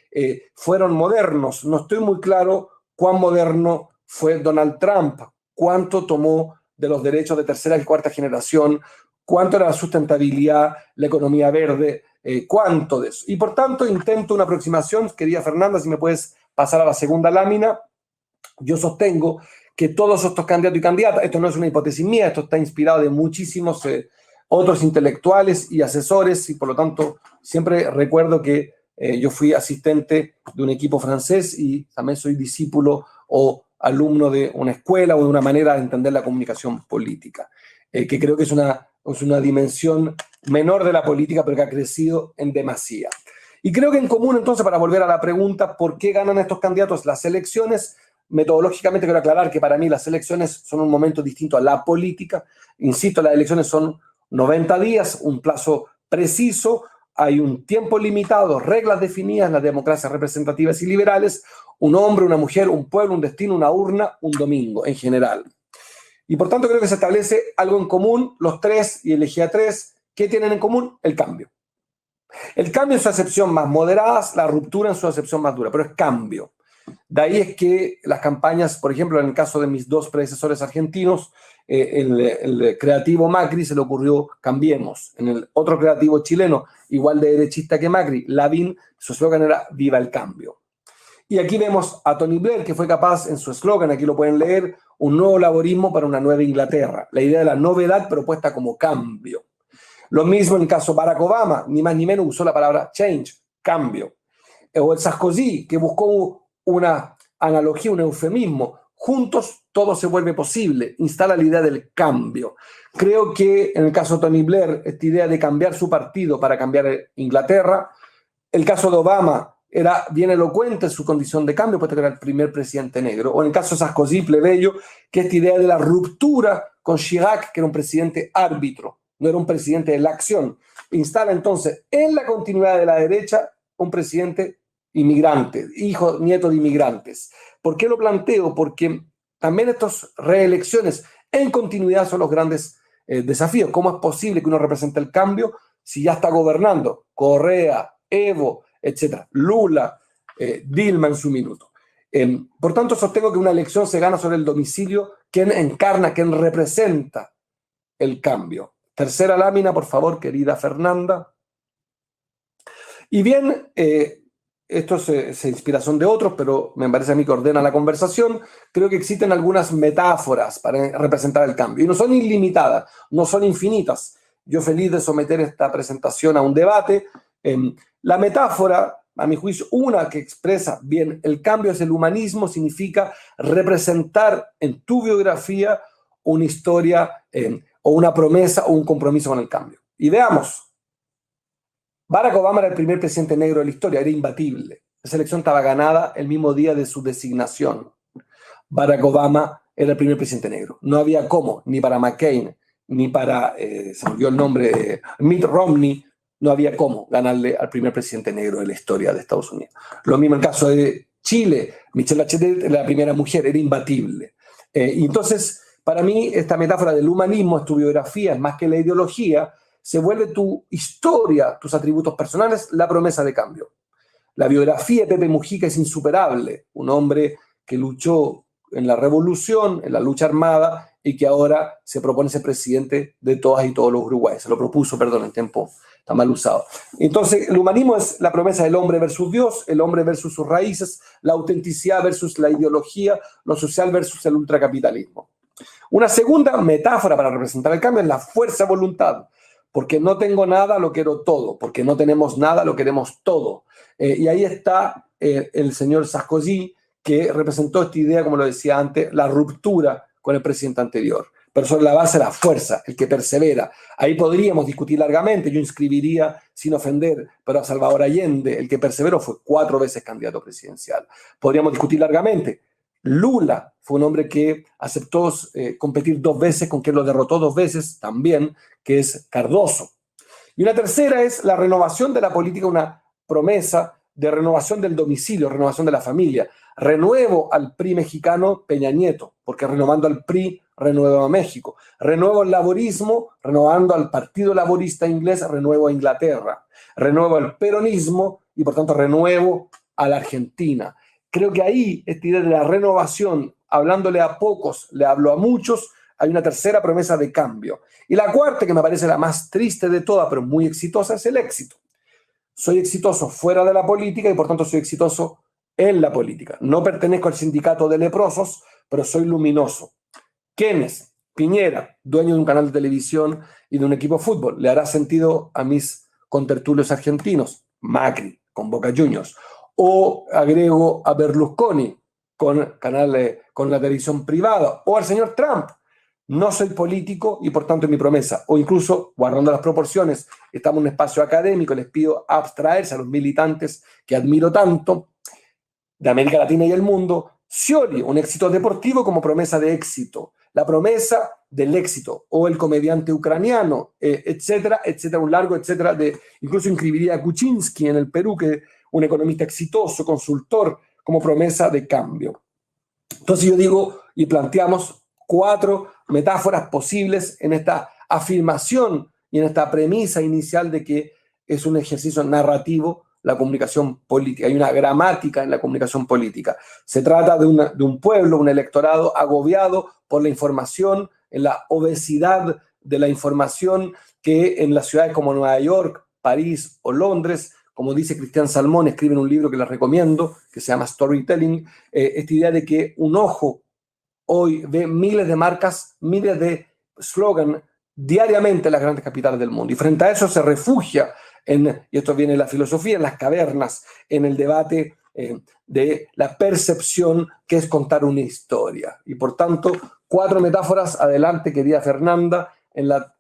fueron modernos. No estoy muy claro cuán moderno fue Donald Trump, cuánto tomó de los derechos de tercera y cuarta generación, cuánto era la sustentabilidad, la economía verde, cuánto de eso. Y por tanto intento una aproximación, querida Fernanda, si me puedes pasar a la segunda lámina. Yo sostengo que todos estos candidatos y candidatas, esto no es una hipótesis mía, esto está inspirado de muchísimos otros intelectuales y asesores, y por lo tanto siempre recuerdo que yo fui asistente de un equipo francés y también soy discípulo o alumno de una escuela o de una manera de entender la comunicación política, que creo que es una dimensión menor de la política, pero que ha crecido en demasía. Y creo que en común, entonces, para volver a la pregunta, ¿por qué ganan estos candidatos las elecciones? Metodológicamente quiero aclarar que para mí las elecciones son un momento distinto a la política. Insisto, las elecciones son 90 días, un plazo preciso, hay un tiempo limitado, reglas definidas en las democracias representativas y liberales, un hombre, una mujer, un pueblo, un destino, una urna, un domingo en general. Y por tanto creo que se establece algo en común, los tres, y elegí a 3, ¿qué tienen en común? El cambio. El cambio en su acepción más moderada, la ruptura en su acepción más dura, pero es cambio. De ahí es que las campañas, por ejemplo, en el caso de mis 2 predecesores argentinos, el creativo Macri se le ocurrió Cambiemos. En el otro creativo chileno, igual de derechista que Macri, Lavín, su eslogan era Viva el Cambio. Y aquí vemos a Tony Blair, que fue capaz en su eslogan, aquí lo pueden leer, un nuevo laborismo para una nueva Inglaterra. La idea de la novedad propuesta como cambio. Lo mismo en el caso de Barack Obama, ni más ni menos usó la palabra change, cambio. O el Sarkozy, que buscó una analogía, un eufemismo. Juntos todo se vuelve posible, instala la idea del cambio. Creo que en el caso de Tony Blair, esta idea de cambiar su partido para cambiar Inglaterra. El caso de Obama era bien elocuente en su condición de cambio, puesto que era el primer presidente negro. O en el caso de Sarkozy, plebeyo, que esta idea de la ruptura con Chirac, que era un presidente árbitro, no era un presidente de la acción. Instala entonces en la continuidad de la derecha un presidente inmigrante, hijo, nieto de inmigrantes. ¿Por qué lo planteo? Porque también estas reelecciones en continuidad son los grandes desafíos. ¿Cómo es posible que uno represente el cambio si ya está gobernando Correa, Evo, etc., Lula, Dilma en su minuto. Por tanto, sostengo que una elección se gana sobre el domicilio, quien encarna, quien representa el cambio. Tercera lámina, por favor, querida Fernanda. Y bien, esto es inspiración de otros, pero me parece a mí que ordena la conversación. Creo que existen algunas metáforas para representar el cambio. Y no son ilimitadas, no son infinitas. Yo feliz de someter esta presentación a un debate. La metáfora, a mi juicio, una que expresa bien el cambio es el humanismo, significa representar en tu biografía una historia o una promesa o un compromiso con el cambio. Y veamos. Barack Obama era el primer presidente negro de la historia, era imbatible. Esa elección estaba ganada el mismo día de su designación. Barack Obama era el primer presidente negro. No había cómo, ni para McCain, ni para, se me olvidó el nombre, Mitt Romney, no había cómo ganarle al primer presidente negro de la historia de Estados Unidos. Lo mismo en el caso de Chile, Michelle Bachelet era la primera mujer, era imbatible. Y entonces, para mí, esta metáfora del humanismo es tu biografía, es más que la ideología, se vuelve tu historia, tus atributos personales, la promesa de cambio. La biografía de Pepe Mujica es insuperable, un hombre que luchó en la revolución, en la lucha armada, y que ahora se propone ser presidente de todas y todos los uruguayos. Se lo propuso, perdón, en tiempo está mal usado. Entonces, el humanismo es la promesa del hombre versus Dios, el hombre versus sus raíces, la autenticidad versus la ideología, lo social versus el ultracapitalismo. Una segunda metáfora para representar el cambio es la fuerza de voluntad. Porque no tengo nada, lo quiero todo. Porque no tenemos nada, lo queremos todo. Y ahí está el señor Sarkozy, que representó esta idea, como lo decía antes, la ruptura con el presidente anterior. Pero sobre la base de la fuerza, el que persevera. Ahí podríamos discutir largamente, yo inscribiría, sin ofender, pero a Salvador Allende, el que perseveró, fue 4 veces candidato presidencial. Podríamos discutir largamente. Lula fue un hombre que aceptó competir 2 veces, con quien lo derrotó 2 veces también, que es Cardoso. Y una tercera es la renovación de la política, una promesa de renovación del domicilio, renovación de la familia. Renuevo al PRI mexicano Peña Nieto, porque renovando al PRI, renuevo a México. Renuevo el laborismo, renovando al Partido Laborista Inglés, renuevo a Inglaterra. Renuevo el peronismo y por tanto renuevo a la Argentina. Creo que ahí, esta idea de la renovación, hablándole a pocos, le hablo a muchos, hay una tercera promesa de cambio. Y la cuarta, que me parece la más triste de todas, pero muy exitosa, es el éxito. Soy exitoso fuera de la política y por tanto soy exitoso en la política. No pertenezco al sindicato de leprosos, pero soy luminoso. Keynes, Piñera, dueño de un canal de televisión y de un equipo de fútbol. ¿Le hará sentido a mis contertulios argentinos? Macri, con Boca Juniors. O agrego a Berlusconi, con la televisión privada. O al señor Trump. No soy político y por tanto es mi promesa. O incluso, guardando las proporciones, estamos en un espacio académico, les pido abstraerse a los militantes que admiro tanto, de América Latina y el mundo. Scioli, un éxito deportivo como promesa de éxito. La promesa del éxito. O el comediante ucraniano, etcétera, etcétera, un largo etcétera. Incluso inscribiría a Kuczynski en el Perú, que es un economista exitoso, consultor, como promesa de cambio. Entonces yo digo, y planteamos 4 metáforas posibles en esta afirmación y en esta premisa inicial de que es un ejercicio narrativo la comunicación política. Hay una gramática en la comunicación política. Se trata de un pueblo, un electorado agobiado por la información, en la obesidad de la información que en las ciudades como Nueva York, París o Londres, como dice Cristian Salmón, escribe en un libro que les recomiendo, que se llama Storytelling, esta idea de que un ojo hoy ve miles de marcas, miles de slogans diariamente en las grandes capitales del mundo. Y frente a eso se refugia, y esto viene de la filosofía, en las cavernas, en el debate de la percepción, que es contar una historia. Y por tanto, 4 metáforas, adelante, querida Fernanda,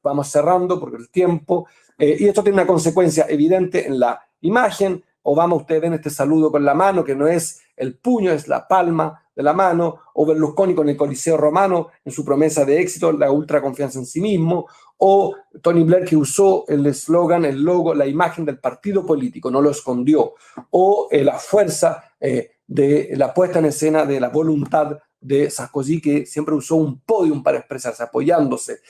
vamos cerrando porque el tiempo, y esto tiene una consecuencia evidente en la imagen. Obama, ustedes ven este saludo con la mano, que no es el puño, es la palma de la mano, o Berlusconi con el Coliseo Romano en su promesa de éxito, la ultra confianza en sí mismo, o Tony Blair, que usó el eslogan, el logo, la imagen del partido político, no lo escondió, o la fuerza de la puesta en escena de la voluntad de Sarkozy, que siempre usó un podium para expresarse, apoyándose.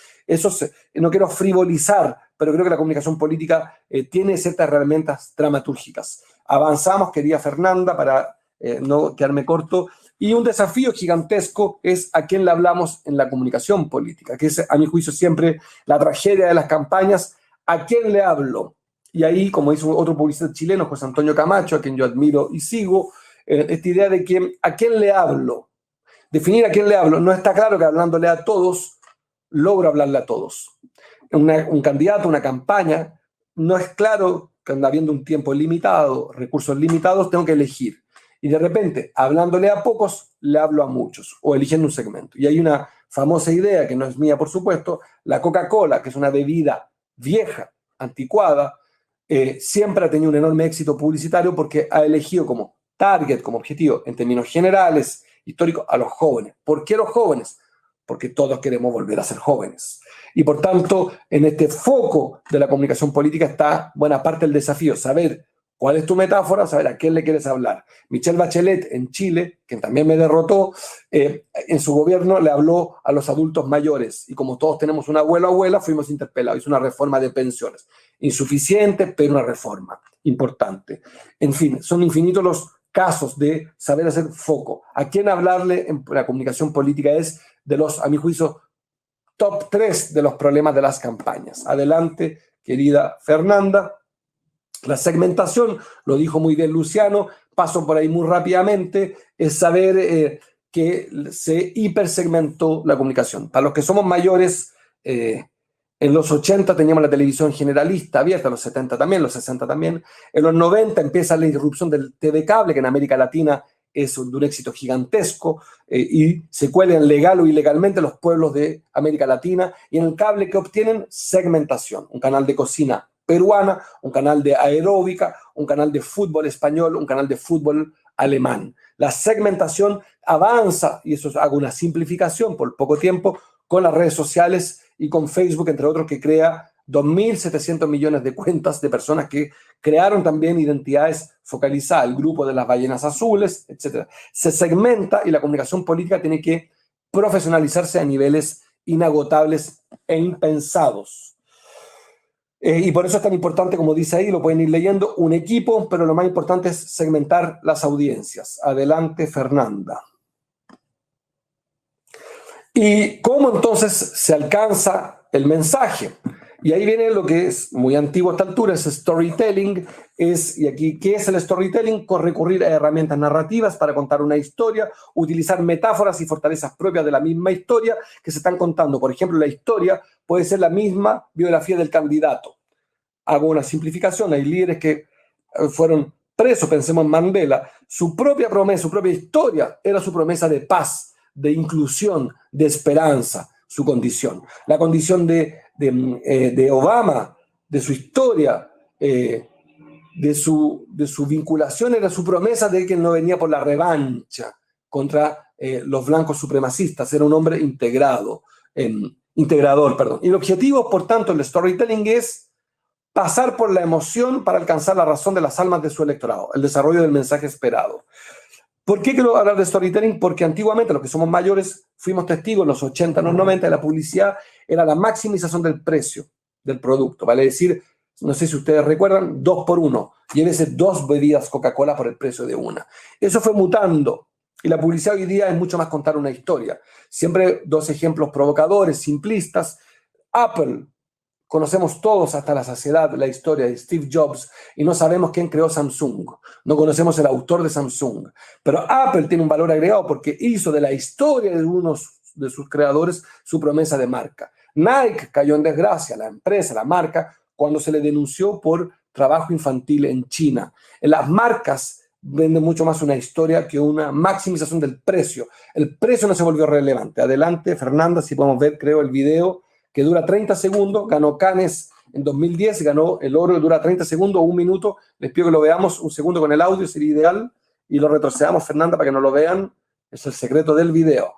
No quiero frivolizar, pero creo que la comunicación política tiene ciertas herramientas dramatúrgicas. Avanzamos, querida Fernanda, para no quedarme corto, y un desafío gigantesco es a quién le hablamos en la comunicación política, que es, a mi juicio, siempre la tragedia de las campañas. ¿A quién le hablo? Y ahí, como dice otro publicista chileno, José Antonio Camacho, a quien yo admiro y sigo, esta idea de que ¿a quién le hablo? Definir a quién le hablo. No está claro que hablándole a todos, logro hablarle a todos. Un candidato, una campaña, no es claro que habiendo un tiempo limitado, recursos limitados, tengo que elegir. Y de repente, hablándole a pocos, le hablo a muchos, o eligiendo un segmento. Y hay una famosa idea, que no es mía, por supuesto, la Coca-Cola, que es una bebida vieja, anticuada, siempre ha tenido un enorme éxito publicitario porque ha elegido como target, como objetivo, en términos generales, históricos, a los jóvenes. ¿Por qué los jóvenes? Porque todos queremos volver a ser jóvenes. Y por tanto, en este foco de la comunicación política está buena parte del desafío, saber cuál es tu metáfora, saber a quién le quieres hablar. Michelle Bachelet en Chile, quien también me derrotó, en su gobierno le habló a los adultos mayores y como todos tenemos un abuelo o abuela, fuimos interpelados. Hizo una reforma de pensiones. Insuficiente, pero una reforma importante. En fin, son infinitos los casos de saber hacer foco. ¿A quién hablarle en la comunicación política? Es de los, a mi juicio, top 3 de los problemas de las campañas. Adelante, querida Fernanda. La segmentación, lo dijo muy bien Luciano, paso por ahí muy rápidamente, es saber que se hipersegmentó la comunicación. Para los que somos mayores, en los 80 teníamos la televisión generalista abierta, en los 70 también, los 60 también. En los 90 empieza la irrupción del TV cable, que en América Latina es de un éxito gigantesco, y se cuelan legal o ilegalmente los pueblos de América Latina, y en el cable que obtienen segmentación, un canal de cocina peruana, un canal de aeróbica, un canal de fútbol español, un canal de fútbol alemán. La segmentación avanza, y eso hago una simplificación por poco tiempo, con las redes sociales y con Facebook, entre otros, que crea 2.700 millones de cuentas de personas que crearon también identidades focalizadas, el grupo de las ballenas azules, etc. Se segmenta y la comunicación política tiene que profesionalizarse a niveles inagotables e impensados. Y por eso es tan importante, como dice ahí, lo pueden ir leyendo, un equipo, pero lo más importante es segmentar las audiencias. Adelante, Fernanda. ¿Y cómo entonces se alcanza el mensaje? Y ahí viene lo que es muy antiguo a esta altura, es storytelling. Y aquí, ¿qué es el storytelling? Recurrir a herramientas narrativas para contar una historia, utilizar metáforas y fortalezas propias de la misma historia que se están contando. Por ejemplo, la historia puede ser la misma biografía del candidato. Hago una simplificación, hay líderes que fueron presos, pensemos en Mandela, su propia promesa, su propia historia era su promesa de paz, de inclusión, de esperanza, su condición. La condición de Obama, de su historia, de su vinculación, era su promesa de que él no venía por la revancha contra los blancos supremacistas, era un hombre integrador. Y el objetivo, por tanto, el storytelling es pasar por la emoción para alcanzar la razón de las almas de su electorado, el desarrollo del mensaje esperado. ¿Por qué quiero hablar de storytelling? Porque antiguamente, los que somos mayores, fuimos testigos en los 80, en los 90, de la publicidad, era la maximización del precio del producto. Vale decir, no sé si ustedes recuerdan, 2 por 1. Llévese 2 bebidas Coca-Cola por el precio de una. Eso fue mutando. Y la publicidad hoy día es mucho más contar una historia. Siempre 2 ejemplos provocadores, simplistas. Apple. Conocemos todos hasta la saciedad la historia de Steve Jobs y no sabemos quién creó Samsung. No conocemos el autor de Samsung. Pero Apple tiene un valor agregado porque hizo de la historia de uno de sus creadores su promesa de marca. Nike cayó en desgracia, la empresa, la marca, cuando se le denunció por trabajo infantil en China. En las marcas venden mucho más una historia que una maximización del precio. El precio no se volvió relevante. Adelante, Fernanda, si podemos ver, creo, el video que dura 30 segundos, ganó Cannes en 2010, ganó el oro, dura 30 segundos, 1 minuto. Les pido que lo veamos un segundo con el audio, sería ideal, y lo retrocedamos, Fernanda, para que no lo vean. Es el secreto del video.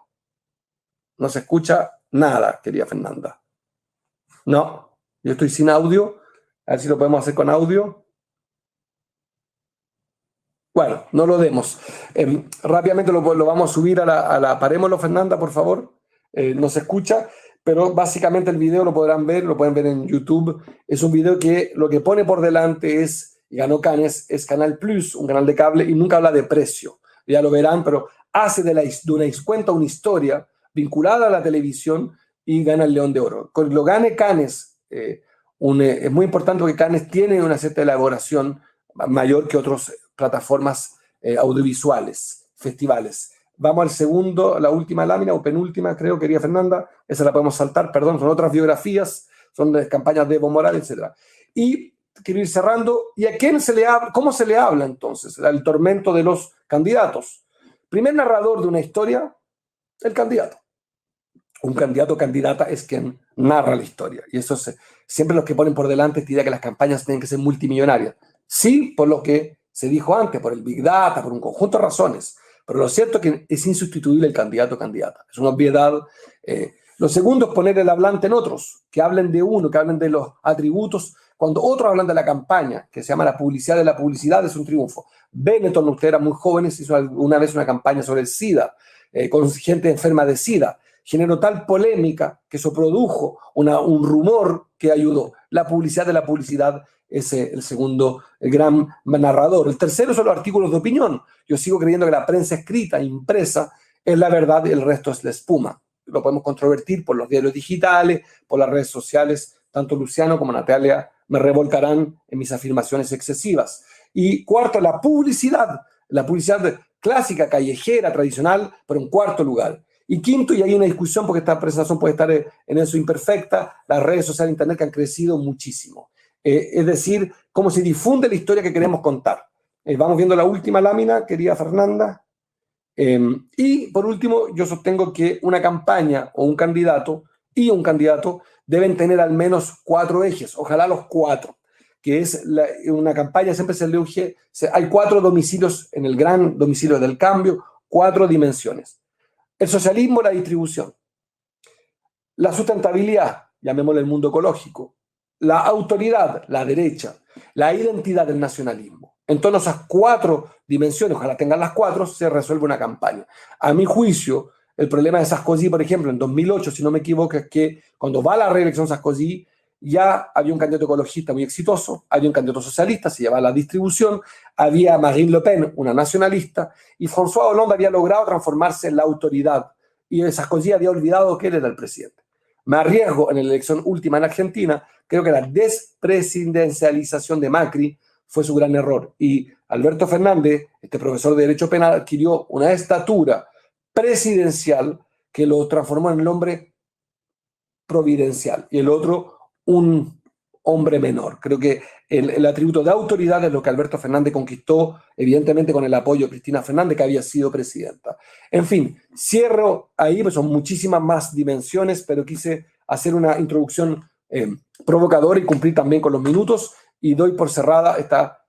No se escucha nada, querida Fernanda. No, yo estoy sin audio. A ver si lo podemos hacer con audio. Bueno, no lo demos. Rápidamente lo vamos a subir a la... Parémoslo, Fernanda, por favor. No se escucha. pero básicamente el video lo podrán ver, lo pueden ver en YouTube. Es un video que lo que pone por delante es, y ganó Cannes, es Canal Plus, un canal de cable, y nunca habla de precio. Ya lo verán, pero hace cuenta una historia vinculada a la televisión y gana el León de Oro. Cuando lo gane Cannes, es muy importante porque Cannes tiene una cierta elaboración mayor que otras plataformas audiovisuales, festivales. Vamos al segundo, la última lámina, o penúltima, creo, quería Fernanda. Esa la podemos saltar, perdón, son otras biografías, son de campañas de Evo Morales, etc. Y quiero ir cerrando. ¿Y a quién se le habla? ¿Cómo se le habla entonces? El tormento de los candidatos. Primer narrador de una historia, el candidato. Un candidato o candidata es quien narra la historia. Y eso es siempre los que ponen por delante esta idea que las campañas tienen que ser multimillonarias. Sí, por lo que se dijo antes, por el Big Data, por un conjunto de razones. Pero lo cierto es que es insustituible el candidato o candidata. Es una obviedad. Lo segundo es poner el hablante en otros, que hablen de uno, que hablen de los atributos. Cuando otros hablan de la campaña, que se llama la publicidad de la publicidad, es un triunfo. Benetton, usted era muy jóvenes, hizo una vez una campaña sobre el SIDA, con gente enferma de SIDA. Generó tal polémica que eso produjo un rumor que ayudó. La publicidad de la publicidad es el segundo, el gran narrador. El tercero son los artículos de opinión. Yo sigo creyendo que la prensa escrita, impresa, es la verdad y el resto es la espuma. Lo podemos controvertir por los diarios digitales, por las redes sociales. Tanto Luciano como Natalia me revolcarán en mis afirmaciones excesivas. Y cuarto, la publicidad clásica, callejera, tradicional, pero en cuarto lugar. Y quinto, y hay una discusión porque esta presentación puede estar en eso imperfecta, las redes sociales de Internet que han crecido muchísimo. Es decir, cómo se difunde la historia que queremos contar. Vamos viendo la última lámina, querida Fernanda. Y por último, yo sostengo que una campaña o un candidato deben tener al menos 4 ejes, ojalá los 4, que es una campaña, siempre se elige, hay 4 domicilios en el gran domicilio del cambio, 4 dimensiones. El socialismo, la distribución, la sustentabilidad, llamémosle el mundo ecológico, la autoridad, la derecha, la identidad del nacionalismo. En todas esas 4 dimensiones, ojalá tengan las 4, se resuelve una campaña. A mi juicio, el problema de Sarkozy, por ejemplo, en 2008, si no me equivoco, es que cuando va a la reelección Sarkozy, ya había un candidato ecologista muy exitoso, había un candidato socialista, se llamaba la distribución, había Marine Le Pen, una nacionalista, y François Hollande había logrado transformarse en la autoridad, y Sarkozy había olvidado que él era el presidente. Me arriesgo en la elección última en Argentina, creo que la despresidencialización de Macri fue su gran error, y Alberto Fernández, este profesor de Derecho Penal, adquirió una estatura presidencial que lo transformó en el hombre providencial, y el otro un hombre menor. Creo que el atributo de autoridad es lo que Alberto Fernández conquistó, evidentemente con el apoyo de Cristina Fernández, que había sido presidenta. En fin, cierro ahí, pues son muchísimas más dimensiones, pero quise hacer una introducción provocadora y cumplir también con los minutos, y doy por cerrada esta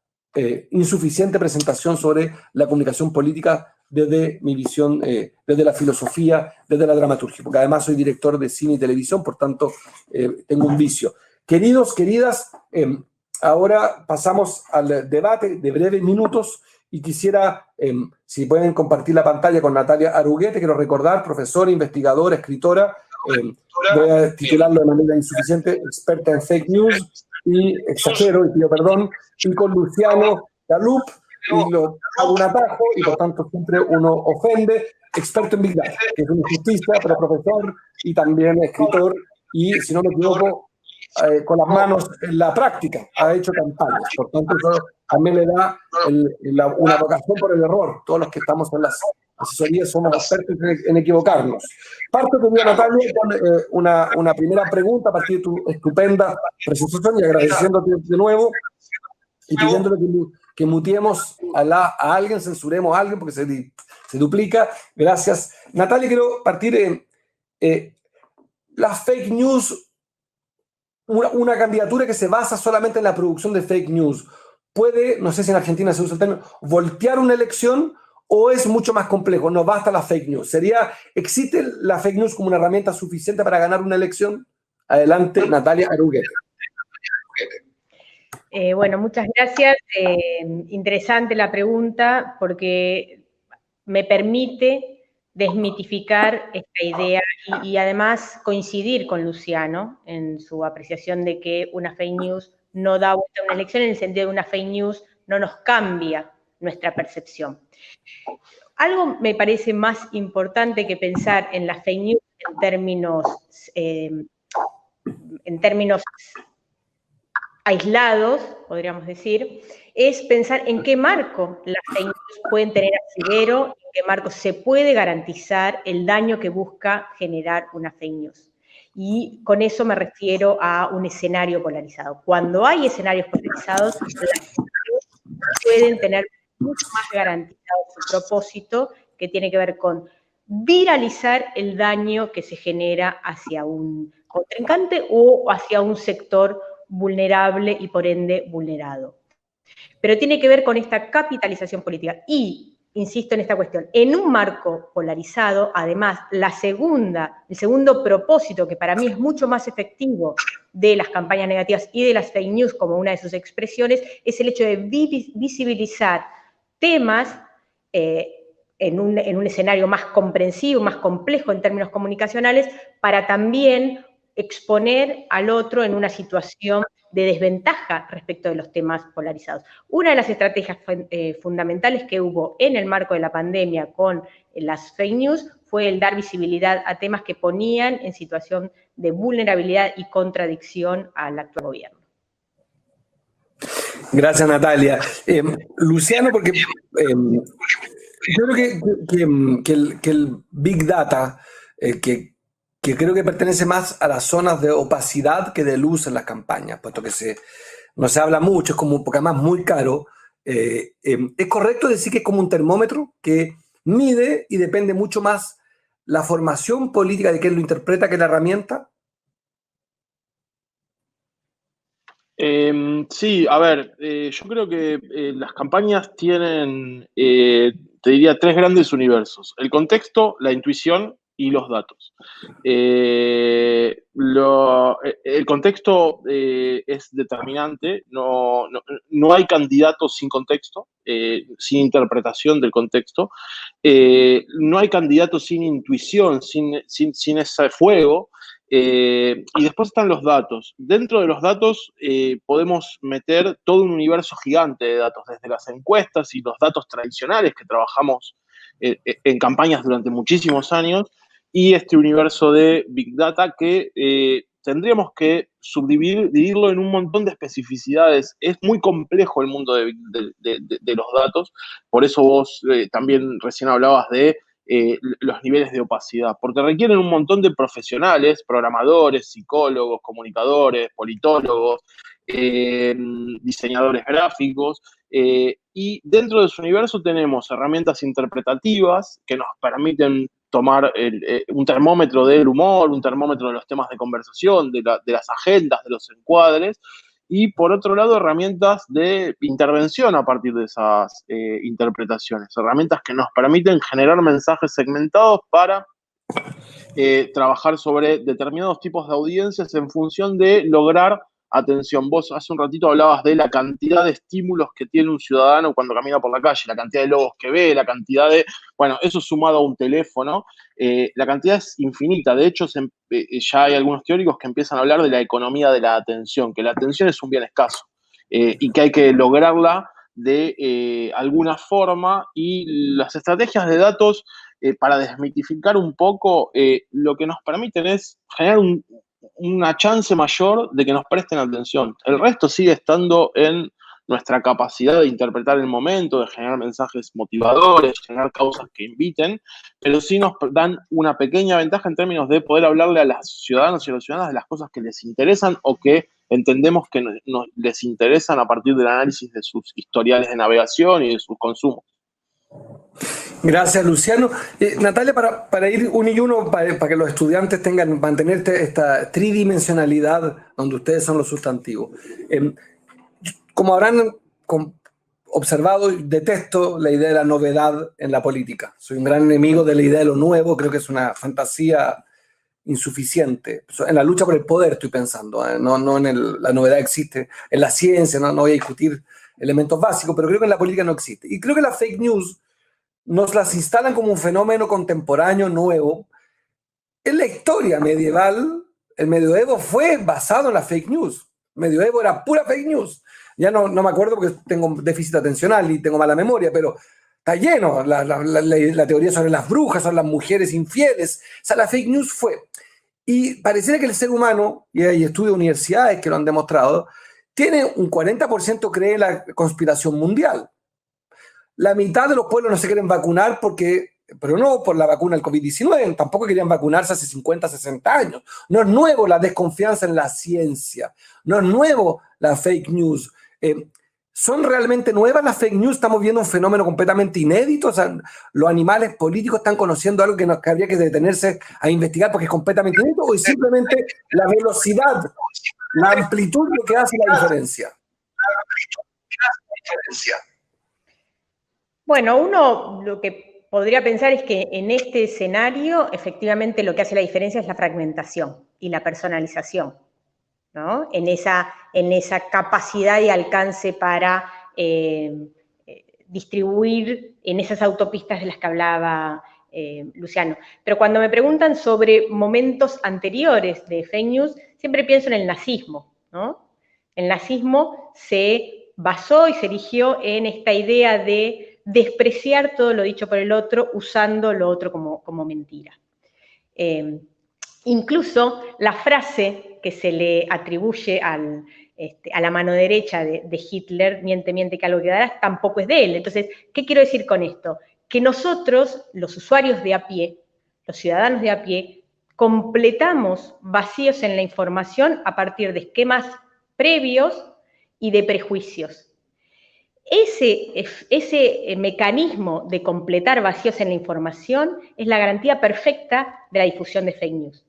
insuficiente presentación sobre la comunicación política desde mi visión, desde la filosofía, desde la dramaturgia, porque además soy director de cine y televisión, por tanto tengo un vicio. Queridos, queridas, ahora pasamos al debate de breves minutos y quisiera, si pueden compartir la pantalla con Natalia Aruguete, quiero recordar, profesora, investigadora, escritora, voy a titularlo de manera insuficiente, experta en fake news, y exagero y pido perdón, y con Luciano Galup, y lo hago un atajo, y por tanto siempre uno ofende, experto en Big Data, que es un justista, pero profesor y también escritor, y si no me equivoco, con las manos en la práctica, ha hecho campañas, por tanto eso también le da una vocación por el error. Todos los que estamos en las asesorías somos expertos en equivocarnos. Parto, querida Natalia, con una primera pregunta a partir de tu estupenda presentación y agradeciéndote de nuevo y pidiéndole que mutiemos a alguien, censuremos a alguien porque se duplica. Gracias. Natalia, quiero partir las fake news, una candidatura que se basa solamente en la producción de fake news. Puede, no sé si en Argentina se usa el término, voltear una elección, o es mucho más complejo, no basta la fake news. ¿Existe la fake news como una herramienta suficiente para ganar una elección? Adelante, Natalia Aruguete. Bueno, muchas gracias. Interesante la pregunta porque me permite desmitificar esta idea y además coincidir con Luciano en su apreciación de que una fake news no da vuelta a una elección, en el sentido de una fake news no nos cambia nuestra percepción. Algo me parece más importante que pensar en la fake news en términos aislados, podríamos decir, es pensar en qué marco las fake news pueden tener asidero, en qué marco se puede garantizar el daño que busca generar una fake news. Y con eso me refiero a un escenario polarizado. Cuando hay escenarios polarizados, las fake news pueden tener mucho más garantizado su propósito, que tiene que ver con viralizar el daño que se genera hacia un contrincante o hacia un sector vulnerable y por ende vulnerado. Pero tiene que ver con esta capitalización política. Y, insisto en esta cuestión, en un marco polarizado, además, el segundo propósito, que para mí es mucho más efectivo de las campañas negativas y de las fake news como una de sus expresiones, es el hecho de visibilizar temas en un escenario más comprensivo, más complejo en términos comunicacionales, para también exponer al otro en una situación de desventaja respecto de los temas polarizados. Una de las estrategias fundamentales que hubo en el marco de la pandemia con las fake news fue el dar visibilidad a temas que ponían en situación de vulnerabilidad y contradicción al actual gobierno. Gracias, Natalia. Luciano, porque yo creo que el Big Data, que creo que pertenece más a las zonas de opacidad que de luz en las campañas, puesto que no se habla mucho, es como porque además muy caro. ¿Es correcto decir que es como un termómetro que mide y depende mucho más la formación política de quien lo interpreta que la herramienta? Sí, a ver, yo creo que las campañas tienen, te diría, tres grandes universos: el contexto, la intuición y los datos. El contexto es determinante, no hay candidatos sin contexto, sin interpretación del contexto, no hay candidatos sin intuición, sin ese fuego. Y después están los datos. Dentro de los datos podemos meter todo un universo gigante de datos, desde las encuestas y los datos tradicionales que trabajamos en campañas durante muchísimos años, y este universo de Big Data que tendríamos que subdividirlo en un montón de especificidades. Es muy complejo el mundo de los datos, por eso vos también recién hablabas de los niveles de opacidad, porque requieren un montón de profesionales, programadores, psicólogos, comunicadores, politólogos, diseñadores gráficos, y dentro de su universo tenemos herramientas interpretativas que nos permiten tomar un termómetro del humor, un termómetro de los temas de conversación, de las agendas, de los encuadres, y por otro lado herramientas de intervención a partir de esas interpretaciones, herramientas que nos permiten generar mensajes segmentados para trabajar sobre determinados tipos de audiencias en función de lograr atención. Vos hace un ratito hablabas de la cantidad de estímulos que tiene un ciudadano cuando camina por la calle, la cantidad de logos que ve, la cantidad de... Bueno, eso sumado a un teléfono, la cantidad es infinita. De hecho, ya hay algunos teóricos que empiezan a hablar de la economía de la atención, que la atención es un bien escaso y que hay que lograrla de alguna forma, y las estrategias de datos, para desmitificar un poco, lo que nos permiten es generar una chance mayor de que nos presten atención. El resto sigue estando en nuestra capacidad de interpretar el momento, de generar mensajes motivadores, generar causas que inviten, pero sí nos dan una pequeña ventaja en términos de poder hablarle a los ciudadanos y a las ciudadanas de las cosas que les interesan o que entendemos que les interesan a partir del análisis de sus historiales de navegación y de sus consumos. Gracias, Luciano. Natalia, para ir uno y uno, para que los estudiantes tengan, mantener esta tridimensionalidad donde ustedes son los sustantivos. Como habrán observado, detesto la idea de la novedad en la política. Soy un gran enemigo de la idea de lo nuevo, creo que es una fantasía insuficiente. En la lucha por el poder estoy pensando, no en la novedad existe. En la ciencia no voy a discutir elementos básicos, pero creo que en la política no existe. Y creo que la fake news nos las instalan como un fenómeno contemporáneo nuevo. En la historia medieval, el medioevo fue basado en la fake news. El medioevo era pura fake news. Ya no me acuerdo porque tengo déficit atencional y tengo mala memoria, pero está lleno. La teoría sobre las brujas, sobre las mujeres infieles. O sea, la fake news fue. Y pareciera que el ser humano, y hay estudios de universidades que lo han demostrado, tiene un 40% cree en la conspiración mundial. La mitad de los pueblos no se quieren vacunar pero no por la vacuna del COVID-19, tampoco querían vacunarse hace 50, 60 años. No es nuevo la desconfianza en la ciencia, no es nuevo la fake news. ¿Son realmente nuevas las fake news? Estamos viendo un fenómeno completamente inédito. O sea, los animales políticos están conociendo algo que habría que detenerse a investigar porque es completamente inédito, o es simplemente la velocidad, la amplitud lo que hace la diferencia. Bueno, uno lo que podría pensar es que en este escenario, efectivamente, lo que hace la diferencia es la fragmentación y la personalización, ¿no? En esa capacidad y alcance para distribuir en esas autopistas de las que hablaba Luciano. Pero cuando me preguntan sobre momentos anteriores de fake news, siempre pienso en el nazismo, ¿no? El nazismo se basó y se erigió en esta idea de despreciar todo lo dicho por el otro, usando lo otro como mentira. Incluso la frase que se le atribuye a la mano derecha de Hitler, miente, miente, que algo quedará, tampoco es de él. Entonces, ¿qué quiero decir con esto? Que nosotros, los usuarios de a pie, los ciudadanos de a pie, completamos vacíos en la información a partir de esquemas previos y de prejuicios. Ese mecanismo de completar vacíos en la información es la garantía perfecta de la difusión de fake news.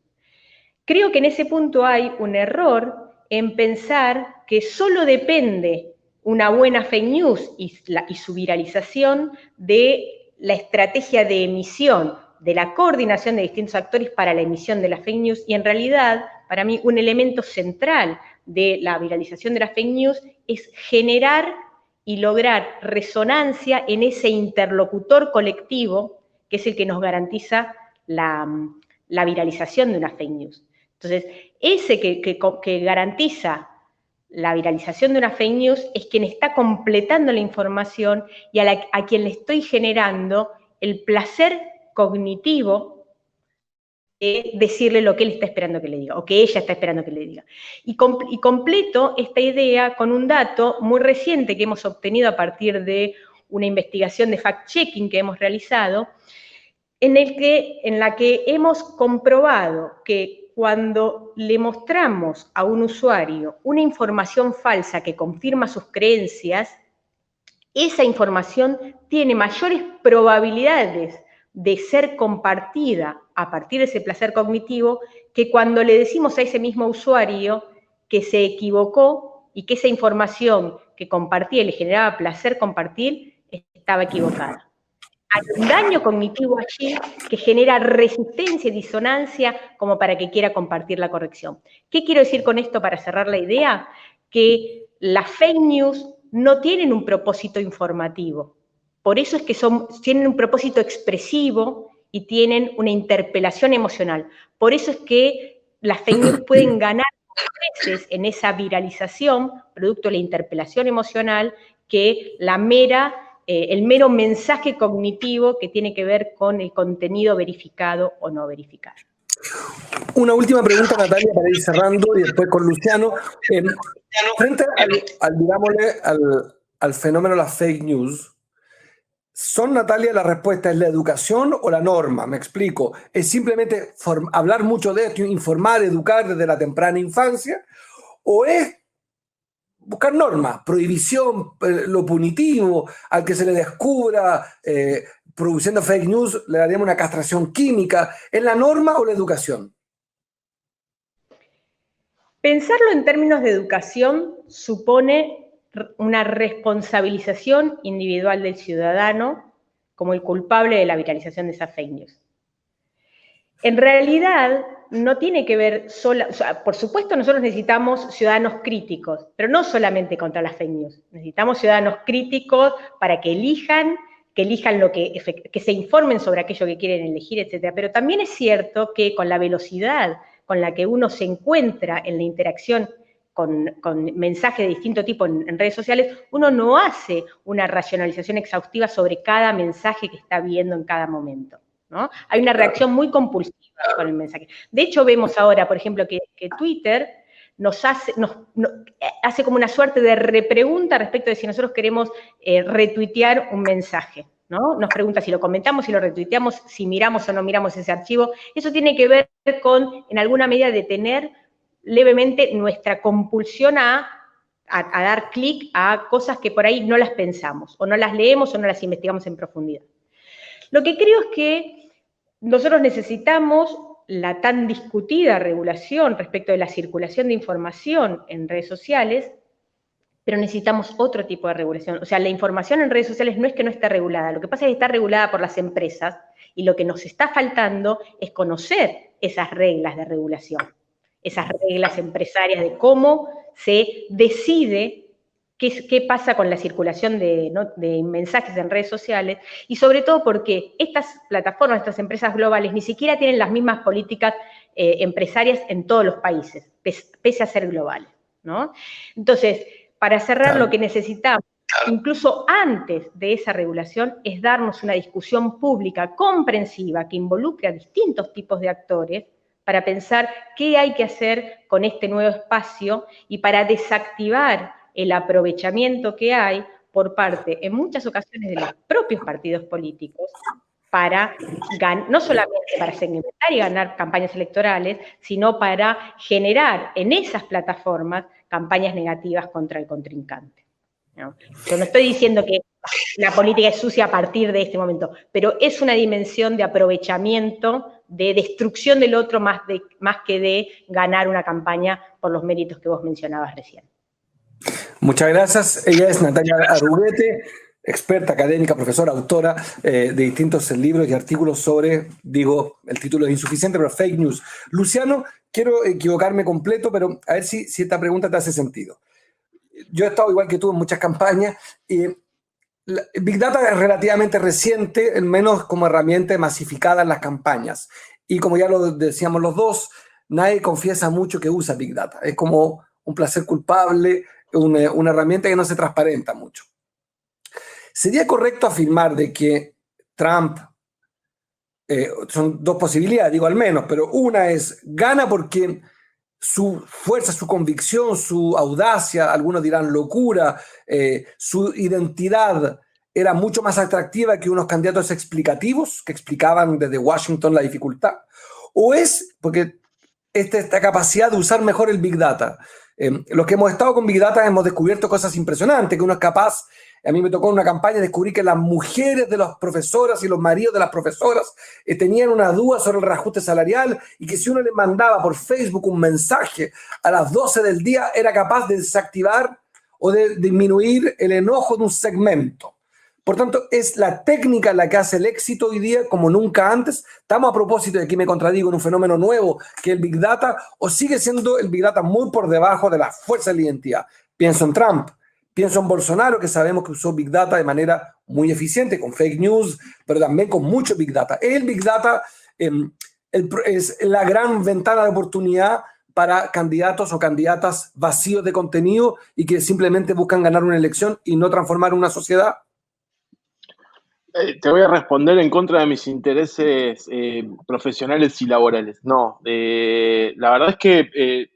Creo que en ese punto hay un error en pensar que solo depende una buena fake news y su viralización de la estrategia de emisión, de la coordinación de distintos actores para la emisión de la fake news, y en realidad, para mí, un elemento central de la viralización de la fake news es generar y lograr resonancia en ese interlocutor colectivo que es el que nos garantiza la viralización de una fake news. Entonces, ese que garantiza la viralización de una fake news es quien está completando la información y a quien le estoy generando el placer cognitivo de decirle lo que él está esperando que le diga, o que ella está esperando que le diga. Y completo esta idea con un dato muy reciente que hemos obtenido a partir de una investigación de fact-checking que hemos realizado, en la que hemos comprobado que cuando le mostramos a un usuario una información falsa que confirma sus creencias, esa información tiene mayores probabilidades de ser compartida a partir de ese placer cognitivo que cuando le decimos a ese mismo usuario que se equivocó y que esa información que compartía y le generaba placer compartir estaba equivocada. Hay un daño cognitivo allí que genera resistencia y disonancia como para que quiera compartir la corrección. ¿Qué quiero decir con esto para cerrar la idea? Que las fake news no tienen un propósito informativo. Por eso es que tienen un propósito expresivo y tienen una interpelación emocional. Por eso es que las fake news pueden ganar veces en esa viralización, producto de la interpelación emocional, que el mero mensaje cognitivo que tiene que ver con el contenido verificado o no verificado. Una última pregunta, Natalia, para ir cerrando y después con Luciano. Frente al fenómeno de las fake news, ¿son, Natalia, la respuesta es la educación o la norma? Me explico. ¿Es simplemente hablar mucho de esto, informar, educar desde la temprana infancia? ¿O es buscar normas, prohibición, lo punitivo, al que se le descubra produciendo fake news, le daríamos una castración química? ¿Es la norma o la educación? Pensarlo en términos de educación supone una responsabilización individual del ciudadano como el culpable de la viralización de esas fake news. En realidad, no tiene que ver por supuesto nosotros necesitamos ciudadanos críticos, pero no solamente contra las fake news. Necesitamos ciudadanos críticos para que elijan que elijan que se informen sobre aquello que quieren elegir, etcétera. Pero también es cierto que con la velocidad con la que uno se encuentra en la interacción con mensajes de distinto tipo en redes sociales, uno no hace una racionalización exhaustiva sobre cada mensaje que está viendo en cada momento, ¿no? Hay una reacción muy compulsiva con el mensaje. De hecho, vemos ahora, por ejemplo, que Twitter nos hace como una suerte de repregunta respecto de si nosotros queremos retuitear un mensaje, ¿no? Nos pregunta si lo comentamos, si lo retuiteamos, si miramos o no miramos ese archivo. Eso tiene que ver con, en alguna medida, detener levemente nuestra compulsión a dar clic a cosas que por ahí no las pensamos, o no las leemos o no las investigamos en profundidad. Lo que creo es que nosotros necesitamos la tan discutida regulación respecto de la circulación de información en redes sociales, pero necesitamos otro tipo de regulación. O sea, la información en redes sociales no es que no esté regulada, lo que pasa es que está regulada por las empresas, y lo que nos está faltando es conocer esas reglas de regulación, esas reglas empresarias de cómo se decide qué pasa con la circulación de mensajes en redes sociales, y sobre todo porque estas plataformas, estas empresas globales, ni siquiera tienen las mismas políticas empresarias en todos los países, pese a ser globales, ¿no? Entonces, para cerrar, claro, lo que necesitamos, incluso antes de esa regulación, es darnos una discusión pública comprensiva que involucre a distintos tipos de actores para pensar qué hay que hacer con este nuevo espacio y para desactivar el aprovechamiento que hay por parte, en muchas ocasiones, de los propios partidos políticos para no solamente para segmentar y ganar campañas electorales, sino para generar en esas plataformas campañas negativas contra el contrincante, ¿no? Yo no estoy diciendo que la política es sucia a partir de este momento, pero es una dimensión de aprovechamiento, de destrucción del otro, más que de ganar una campaña por los méritos que vos mencionabas recién. Muchas gracias. Ella es Natalia Arruguete, experta académica, profesora, autora de distintos libros y artículos sobre, digo, el título es insuficiente, pero fake news. Luciano, quiero equivocarme completo, pero a ver si esta pregunta te hace sentido. Yo he estado igual que tú en muchas campañas y Big Data es relativamente reciente, al menos como herramienta masificada en las campañas. Y como ya lo decíamos los dos, nadie confiesa mucho que usa Big Data. Es como un placer culpable, una herramienta que no se transparenta mucho. ¿Sería correcto afirmar de que Trump, son dos posibilidades, digo al menos, pero una es, gana porque su fuerza, su convicción, su audacia, algunos dirán locura, su identidad era mucho más atractiva que unos candidatos explicativos que explicaban desde Washington la dificultad? ¿O es porque esta capacidad de usar mejor el Big Data? Los que hemos estado con Big Data hemos descubierto cosas impresionantes, que uno es capaz. A mí me tocó en una campaña descubrir que las mujeres de las profesoras y los maridos de las profesoras tenían una duda sobre el reajuste salarial, y que si uno le mandaba por Facebook un mensaje a las 12 del día era capaz de desactivar o de disminuir el enojo de un segmento. Por tanto, es la técnica la que hace el éxito hoy día como nunca antes. ¿Estamos a propósito, de aquí me contradigo, en un fenómeno nuevo que el Big Data, o sigue siendo el Big Data muy por debajo de la fuerza de la identidad? Pienso en Trump, pienso en Bolsonaro, que sabemos que usó Big Data de manera muy eficiente, con fake news, pero también con mucho Big Data. El Big Data es la gran ventana de oportunidad para candidatos o candidatas vacíos de contenido y que simplemente buscan ganar una elección y no transformar una sociedad. Te voy a responder en contra de mis intereses profesionales y laborales. No, la verdad es que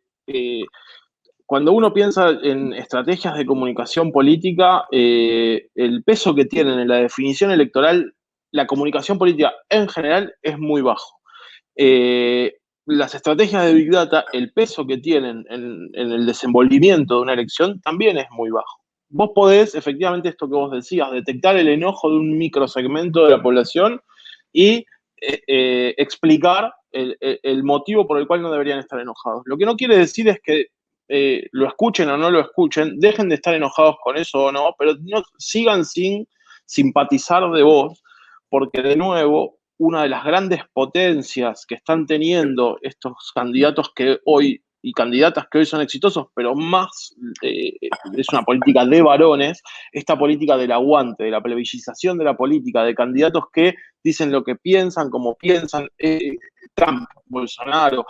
cuando uno piensa en estrategias de comunicación política, el peso que tienen en la definición electoral, la comunicación política en general es muy bajo. Las estrategias de Big Data, el peso que tienen en el desenvolvimiento de una elección también es muy bajo. Vos podés, efectivamente, esto que vos decías, detectar el enojo de un microsegmento de la población y explicar el motivo por el cual no deberían estar enojados. Lo que no quiere decir es que lo escuchen o no lo escuchen, dejen de estar enojados con eso o no, pero no sigan sin simpatizar de vos, porque de nuevo, una de las grandes potencias que están teniendo estos candidatos que hoy y candidatas que hoy son exitosos, pero más es una política de varones, esta política del aguante, de la plebiscización de la política, de candidatos que dicen lo que piensan, como piensan, Trump, Bolsonaro,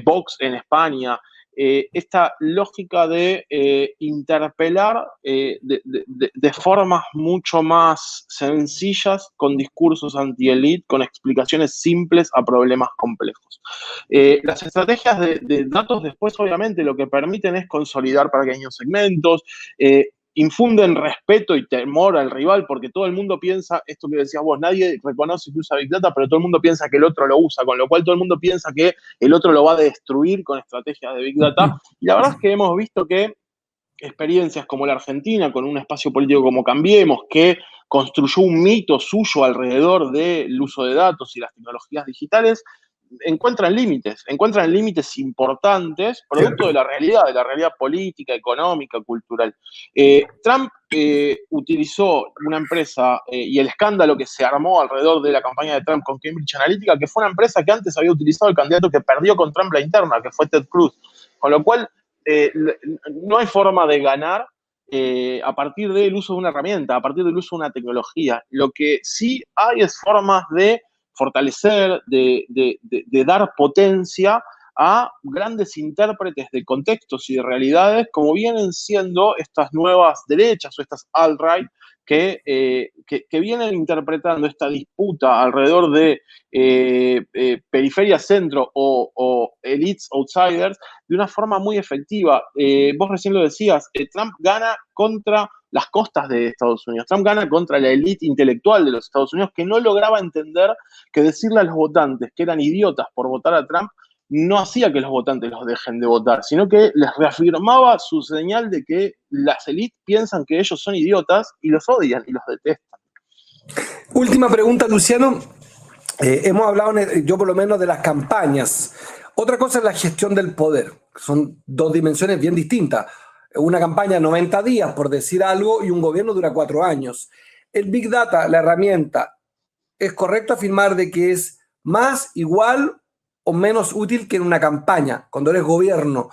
Vox en España, esta lógica de interpelar de formas mucho más sencillas, con discursos anti-elite, con explicaciones simples a problemas complejos. Las estrategias de datos después, obviamente, lo que permiten es consolidar pequeños segmentos, infunden respeto y temor al rival, porque todo el mundo piensa, esto que decías vos, nadie reconoce que usa Big Data, pero todo el mundo piensa que el otro lo usa, con lo cual todo el mundo piensa que el otro lo va a destruir con estrategias de Big Data. Y la verdad es que hemos visto que experiencias como la Argentina, con un espacio político como Cambiemos, que construyó un mito suyo alrededor del uso de datos y las tecnologías digitales, encuentran límites importantes, producto de la realidad política, económica, cultural. Trump utilizó una empresa y el escándalo que se armó alrededor de la campaña de Trump con Cambridge Analytica, que fue una empresa que antes había utilizado el candidato que perdió con Trump la interna, que fue Ted Cruz. Con lo cual, no hay forma de ganar a partir del uso de una herramienta, a partir del uso de una tecnología. Lo que sí hay es formas de fortalecer, de dar potencia a grandes intérpretes de contextos y de realidades, como vienen siendo estas nuevas derechas o estas alt-right que vienen interpretando esta disputa alrededor de periferia centro o elites outsiders de una forma muy efectiva. Vos recién lo decías, Trump gana contra las costas de Estados Unidos. Trump gana contra la élite intelectual de los Estados Unidos, que no lograba entender que decirle a los votantes que eran idiotas por votar a Trump no hacía que los votantes los dejen de votar, sino que les reafirmaba su señal de que las élites piensan que ellos son idiotas y los odian y los detestan. Última pregunta, Luciano. Hemos hablado, yo por lo menos, de las campañas. Otra cosa es la gestión del poder. Son dos dimensiones bien distintas. Una campaña 90 días, por decir algo, y un gobierno dura 4 años. El Big Data, la herramienta, ¿es correcto afirmar de que es más, igual o menos útil que en una campaña? Cuando eres gobierno,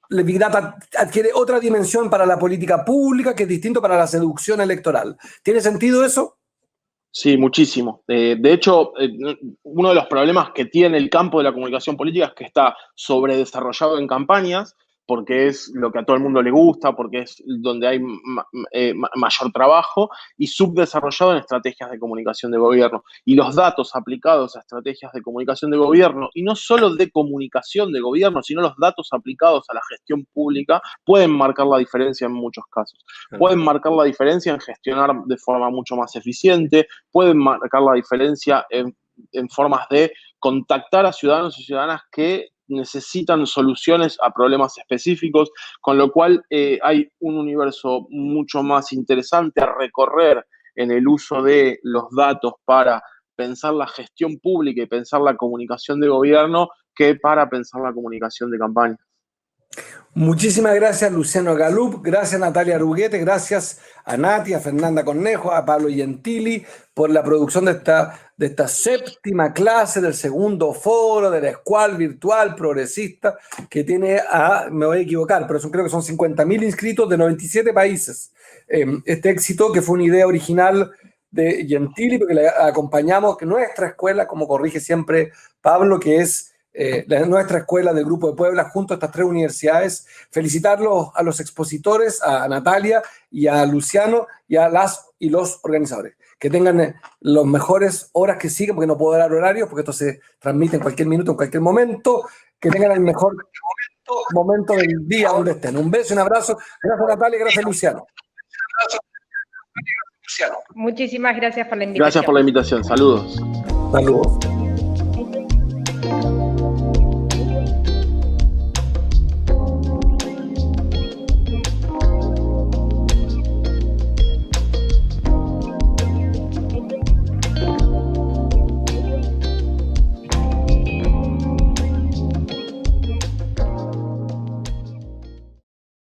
el Big Data adquiere otra dimensión para la política pública que es distinto para la seducción electoral. ¿Tiene sentido eso? Sí, muchísimo. De hecho, uno de los problemas que tiene el campo de la comunicación política es que está sobredesarrollado en campañas, porque es lo que a todo el mundo le gusta, porque es donde hay mayor trabajo, y subdesarrollado en estrategias de comunicación de gobierno. Y los datos aplicados a estrategias de comunicación de gobierno, y no solo de comunicación de gobierno, sino los datos aplicados a la gestión pública, pueden marcar la diferencia en muchos casos. Pueden marcar la diferencia en gestionar de forma mucho más eficiente, pueden marcar la diferencia en formas de contactar a ciudadanos y ciudadanas que necesitan soluciones a problemas específicos, con lo cual hay un universo mucho más interesante a recorrer en el uso de los datos para pensar la gestión pública y pensar la comunicación de gobierno que para pensar la comunicación de campaña. Muchísimas gracias, Luciano Galup, gracias Natalia Aruguete, gracias a Nati, a Fernanda Cornejo, a Pablo Gentili por la producción de esta séptima clase del segundo foro de la Escuela Virtual Progresista que tiene me voy a equivocar, pero creo que son 50.000 inscritos de 97 países. Este éxito que fue una idea original de Gentili, porque le acompañamos que nuestra escuela, como corrige siempre Pablo, que es nuestra escuela del Grupo de Puebla, junto a estas 3 universidades. Felicitarlos a los expositores, a Natalia y a Luciano y a las y los organizadores. Que tengan las mejores horas que siguen, porque no puedo dar horarios, porque esto se transmite en cualquier minuto, en cualquier momento. Que tengan el mejor momento del día donde estén. Un beso y un abrazo. Gracias, Natalia, gracias, Luciano. Muchísimas gracias por la invitación. Gracias por la invitación. Saludos. Saludos.